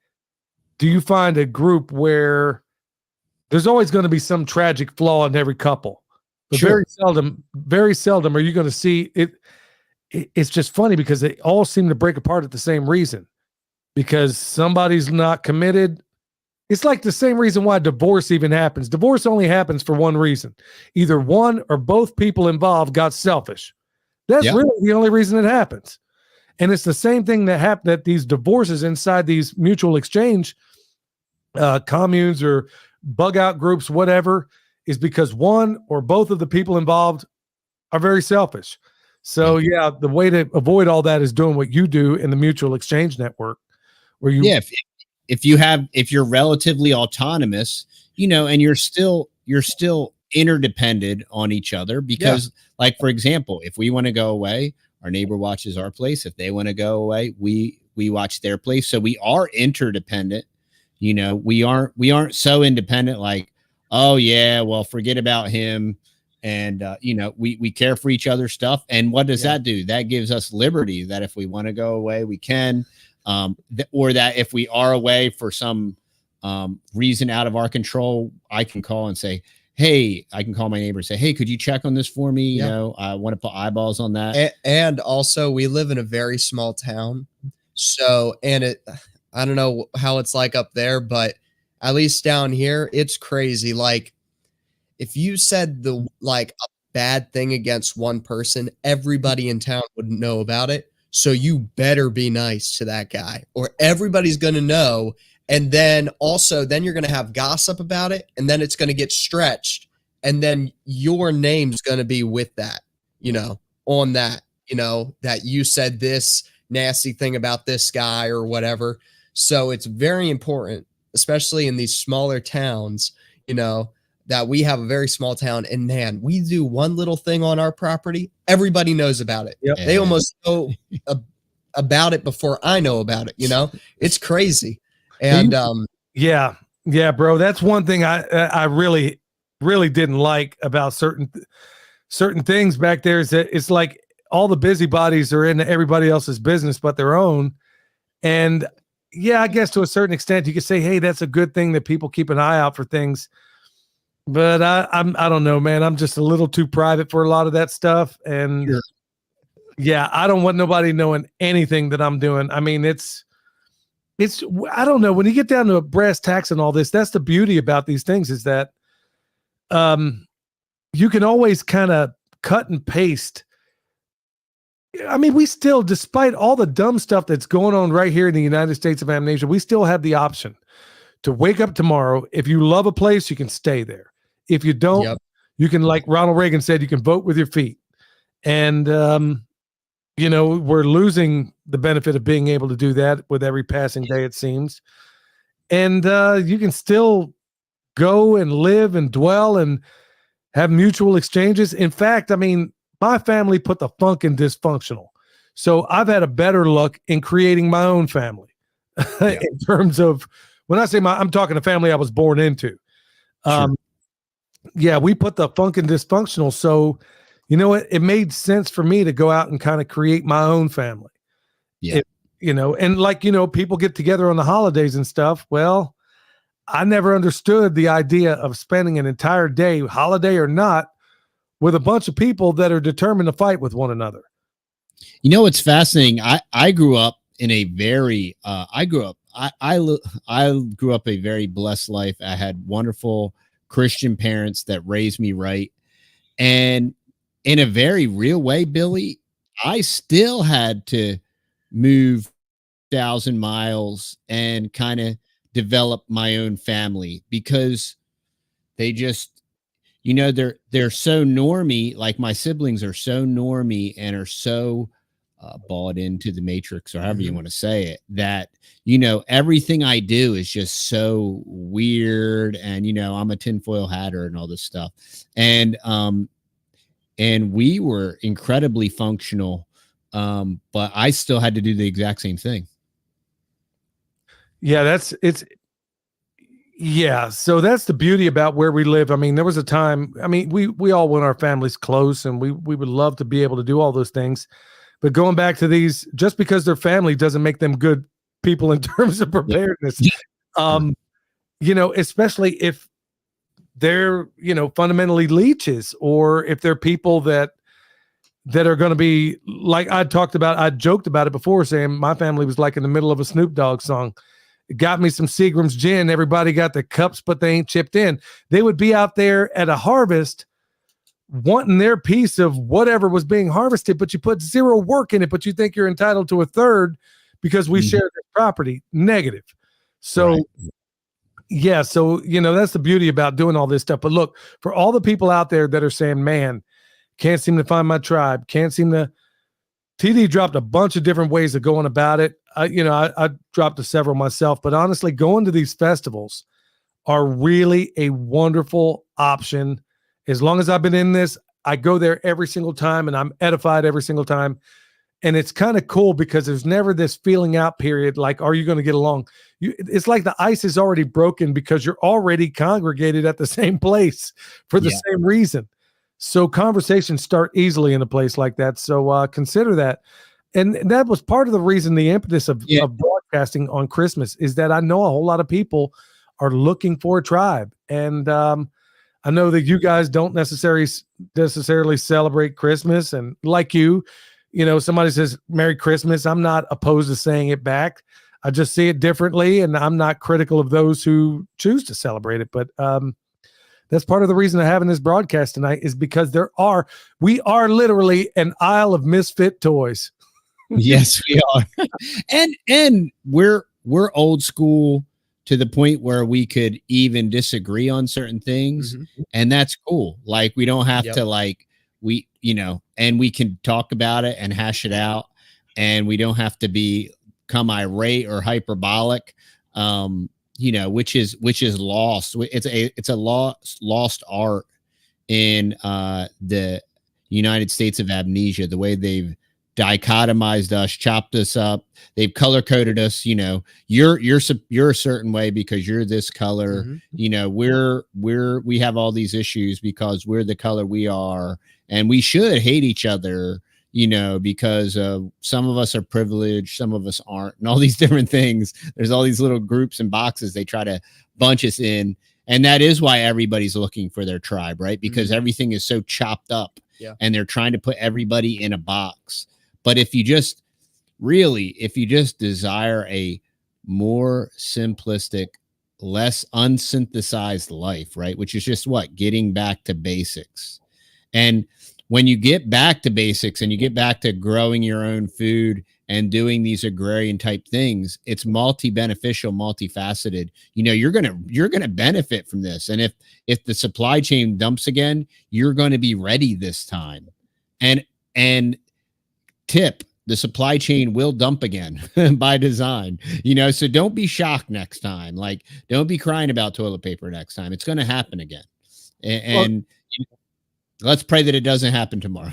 do you find a group where there's always going to be some tragic flaw in every couple. But very seldom are you going to see it. It's just funny because they all seem to break apart at the same reason, because somebody's not committed. It's like the same reason why divorce even happens. Divorce only happens for one reason. Either one or both people involved got selfish. That's really the only reason it happens. And it's the same thing that happened at these divorces inside these mutual exchange communes or bug out groups, whatever, is because one or both of the people involved are very selfish. So yeah, the way to avoid all that is doing what you do in the mutual exchange network, where you if you're relatively autonomous, and you're still interdependent on each other, because like, for example, if we want to go away, our neighbor watches our place. If they want to go away, we watch their place. So we are interdependent. We aren't so independent like, oh yeah, well, forget about him. And, we care for each other's stuff. And what does that do? That gives us liberty that if we want to go away, we can, or that if we are away for some reason out of our control, I can call and say, hey, I can call my neighbor and say, hey, could you check on this for me? I want to put eyeballs on that. And also, we live in a very small town. So, I don't know how it's like up there, but at least down here, it's crazy. Like, if you said a bad thing against one person, everybody in town would know about it. So you better be nice to that guy, or everybody's going to know. And then you're going to have gossip about it, and then it's going to get stretched. And then your name's going to be with that, on that, that you said this nasty thing about this guy or whatever. So it's very important, especially in these smaller towns, that we have a very small town, and man, we do one little thing on our property, everybody knows about it. Yep. They almost know about it before I know about it. It's crazy. And yeah, bro, that's one thing I really, really didn't like about certain things back there, is that it's like all the busybodies are into everybody else's business but their own. And yeah, I guess to a certain extent you could say, hey, that's a good thing that people keep an eye out for things. But I don't know, man. I'm just a little too private for a lot of that stuff. And yeah, I don't want nobody knowing anything that I'm doing. I mean, it's I don't know, when you get down to brass tacks and all this, that's the beauty about these things, is that you can always kind of cut and paste. I mean, we still, despite all the dumb stuff that's going on right here in the United States of Amnesia, we still have the option to wake up tomorrow. If you love a place, you can stay there. If you don't, you can, like Ronald Reagan said, you can vote with your feet. And, we're losing the benefit of being able to do that with every passing day, it seems. And you can still go and live and dwell and have mutual exchanges. In fact, I mean, my family put the funk in dysfunctional. So I've had a better luck in creating my own family in terms of, when I say I'm talking a family I was born into. Yeah, we put the funk in dysfunctional. So, it made sense for me to go out and kind of create my own family. Yeah. And people get together on the holidays and stuff. Well, I never understood the idea of spending an entire day, holiday or not, with a bunch of people that are determined to fight with one another. It's fascinating. I grew up in a very, I grew up a very blessed life. I had wonderful Christian parents that raised me right. And in a very real way, Billy, I still had to move 1,000 miles and kind of develop my own family, because they just, they're so normie. Like my siblings are so normie and are so bought into the matrix, or however you want to say it, that, everything I do is just so weird. And, I'm a tinfoil hatter and all this stuff. And we were incredibly functional. But I still had to do the exact same thing. Yeah, so that's the beauty about where we live. I mean, there was a time, we all want our families close, and we would love to be able to do all those things. But going back to these, just because they're family doesn't make them good people in terms of preparedness. Especially if they're, fundamentally leeches, or if they're people that are going to be like I joked about it before, saying my family was like in the middle of a Snoop Dogg song. It got me some Seagram's gin. Everybody got the cups, but they ain't chipped in. They would be out there at a harvest wanting their piece of whatever was being harvested, but you put zero work in it, but you think you're entitled to a third because we share this property. Negative. So, right. Yeah. So, that's the beauty about doing all this stuff. But look, for all the people out there that are saying, man, can't seem to find my tribe, TD dropped a bunch of different ways of going about it. I dropped several myself, but honestly, going to these festivals are really a wonderful option. As long as I've been in this, I go there every single time, and I'm edified every single time. And it's kind of cool because there's never this feeling out period. Like, are you going to get along? It's like the ice is already broken because you're already congregated at the same place for the same reason. So conversations start easily in a place like that. So consider that. And that was part of the reason, the impetus of broadcasting on Christmas, is that I know a whole lot of people are looking for a tribe. And I know that you guys don't necessarily celebrate Christmas. And like somebody says Merry Christmas, I'm not opposed to saying it back. I just see it differently, and I'm not critical of those who choose to celebrate it. But that's part of the reason of having this broadcast tonight, is because we are literally an aisle of misfit toys. Yes, we are. and we're old school to the point where we could even disagree on certain things. And that's cool. Like, we don't have to and we can talk about it and hash it out, and we don't have to become irate or hyperbolic. Which is lost. It's a lost art in the United States of amnesia, the way they've dichotomized us, chopped us up. They've color coded us. You're a certain way because you're this color. We have all these issues because we're the color we are, and we should hate each other, because some of us are privileged, some of us aren't, and all these different things. There's all these little groups and boxes they try to bunch us in. And that is why everybody's looking for their tribe, right? Because everything is so chopped up, and they're trying to put everybody in a box. But if you just desire a more simplistic, less unsynthesized life, right? Which is just getting back to basics. And when you get back to basics and you get back to growing your own food and doing these agrarian type things, it's multi-beneficial, multifaceted. You're gonna benefit from this. And if the supply chain dumps again, you're going to be ready this time. And tip, the supply chain will dump again by design, so don't be shocked next time. Like, don't be crying about toilet paper next time. It's going to happen again. And let's pray that it doesn't happen tomorrow.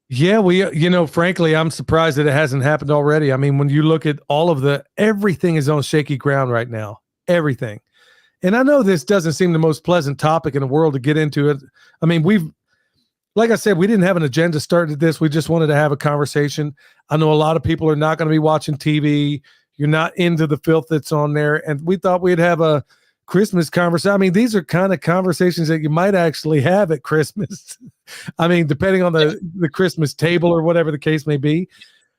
Yeah, frankly, I'm surprised that it hasn't happened already. I mean, when you look at everything is on shaky ground right now, everything. And I know this doesn't seem the most pleasant topic in the world to get into it. I mean, like I said, we didn't have an agenda started this. We just wanted to have a conversation. I know a lot of people are not going to be watching TV. You're not into the filth that's on there. And we thought we'd have a Christmas conversation. I mean, these are kind of conversations that you might actually have at Christmas. I mean, depending on the Christmas table or whatever the case may be.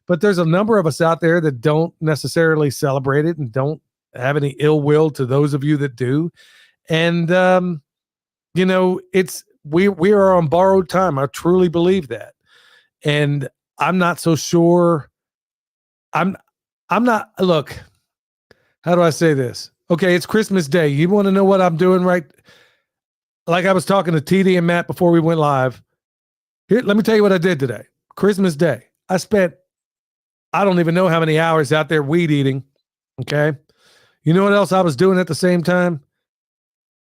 But there's a number of us out there that don't necessarily celebrate it and don't have any ill will to those of you that do. And, we are on borrowed time. I truly believe that. And I'm not so sure. Look, how do I say this? Okay, it's Christmas Day. You want to know what I'm doing, right? Like I was talking to TD and Matt before we went live. Here, let me tell you what I did today. Christmas Day. I spent, I don't even know how many hours out there weed eating. Okay. You know what else I was doing at the same time?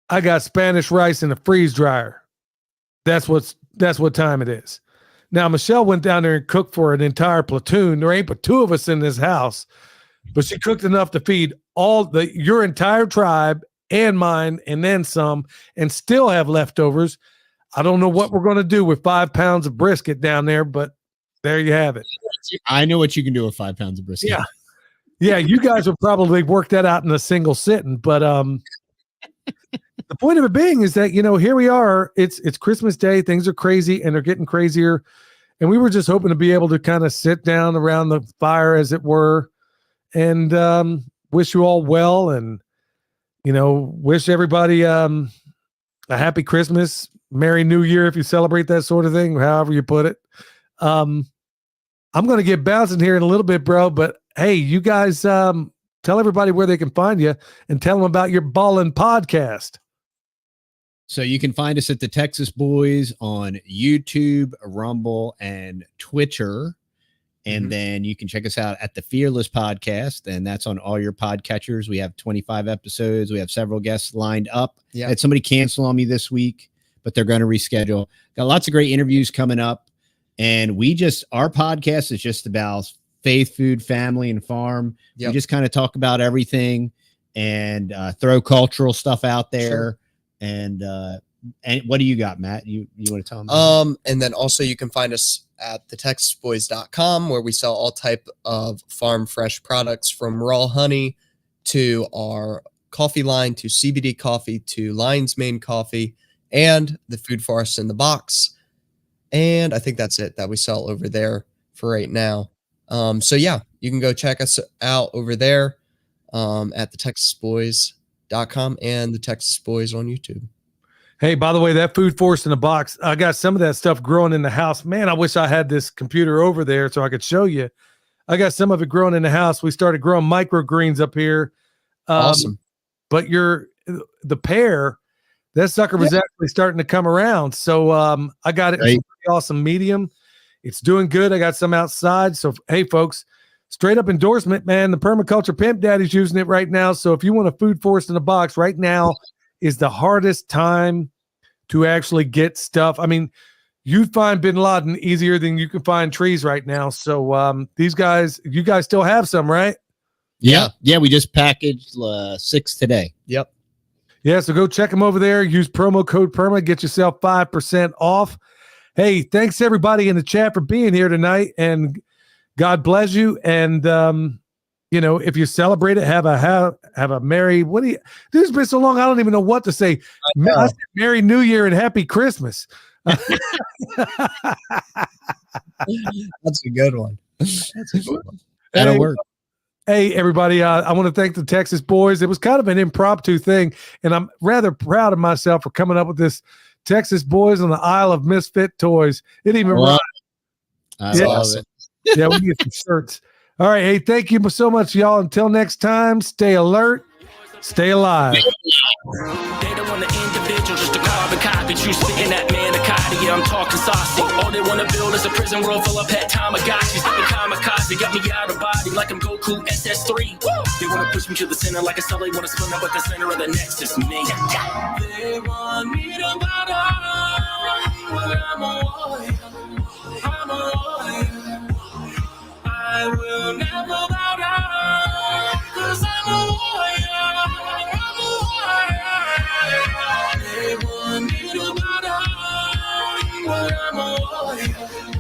I got Spanish rice in the freeze dryer. That's what time it is. Now, Michelle went down there and cooked for an entire platoon. There ain't but two of us in this house, but she cooked enough to feed your entire tribe and mine and then some, and still have leftovers. I don't know what we're going to do with 5 pounds of brisket down there, but there you have it. I know what you can do with 5 pounds of brisket. Yeah. Yeah, you guys would probably work that out in a single sitting, but the point of it being is that, here we are. It's Christmas Day. Things are crazy, and they're getting crazier. And we were just hoping to be able to kind of sit down around the fire, as it were, and wish you all well, and wish everybody a happy Christmas, Merry New Year if you celebrate that sort of thing, however you put it. I'm going to get bouncing here in a little bit, bro, but hey, you guys tell everybody where they can find you and tell them about your Ballin' podcast. So you can find us at the Texas Boys on YouTube, Rumble, and Twitter. And then you can check us out at the Fearless Podcast, and that's on all your podcatchers. We have 25 episodes. We have several guests lined up. Yeah. Had somebody cancel on me this week, but they're going to reschedule. Got lots of great interviews coming up. And our podcast is just about faith, food, family, and farm. Yep. We just kind of talk about everything and throw cultural stuff out there. Sure. And what do you got, Matt? You want to tell them? And then also you can find us at thetexasboys.com, where we sell all type of farm fresh products, from raw honey to our coffee line, to CBD coffee, to Lion's Mane coffee, and the food forest in the box. And I think that's it that we sell over there for right now. So yeah, you can go check us out over there at thetexasboys.com and the Texas Boys on YouTube. Hey, by the way, that food forest in the box, I got some of that stuff growing in the house. Man, I wish I had this computer over there so I could show you. I got some of it growing in the house. We started growing microgreens up here. Awesome. But the pear, that sucker was actually starting to come around. So I got it in some pretty awesome medium. It's doing good. I got some outside. So, hey, folks, straight up endorsement, man. The Permaculture Pimp Daddy's using it right now. So if you want a food forest in a box right now, is the hardest time to actually get stuff. I mean, you'd find Bin Laden easier than you can find trees right now. So you guys still have some, right? Yeah. We just packaged 6 today. Yep. Yeah. So go check them over there. Use promo code PERMA. Get yourself 5% off. Hey, thanks everybody in the chat for being here tonight, and God bless you. And if you celebrate it, have a merry. This has been so long, I don't even know what to say. I said Merry New Year and Happy Christmas. That's a good one. That'll work. Hey, everybody, I want to thank the Texas Boys. It was kind of an impromptu thing, and I'm rather proud of myself for coming up with this Texas Boys on the Isle of Misfit toys. It even rhymes. I love it. Yeah, we get some shirts. All right. Hey, thank you so much, y'all. Until next time, stay alert, stay alive. They don't want an individual, just a carbon copy. You spitting that manicotti, yeah, I'm talking saucy. All they want to build is a prison world full of pet Tamagotchis. The kamikaze got me out of body like I'm Goku SS3. They want to push me to the center like a cell. They want to split up at the center of the nexus. Me. They want me to bow down, but I'm a warrior. I'm a warrior. I will never bow down, 'cause I'm a warrior. I'm a warrior. They want me to bow down, but I'm a warrior.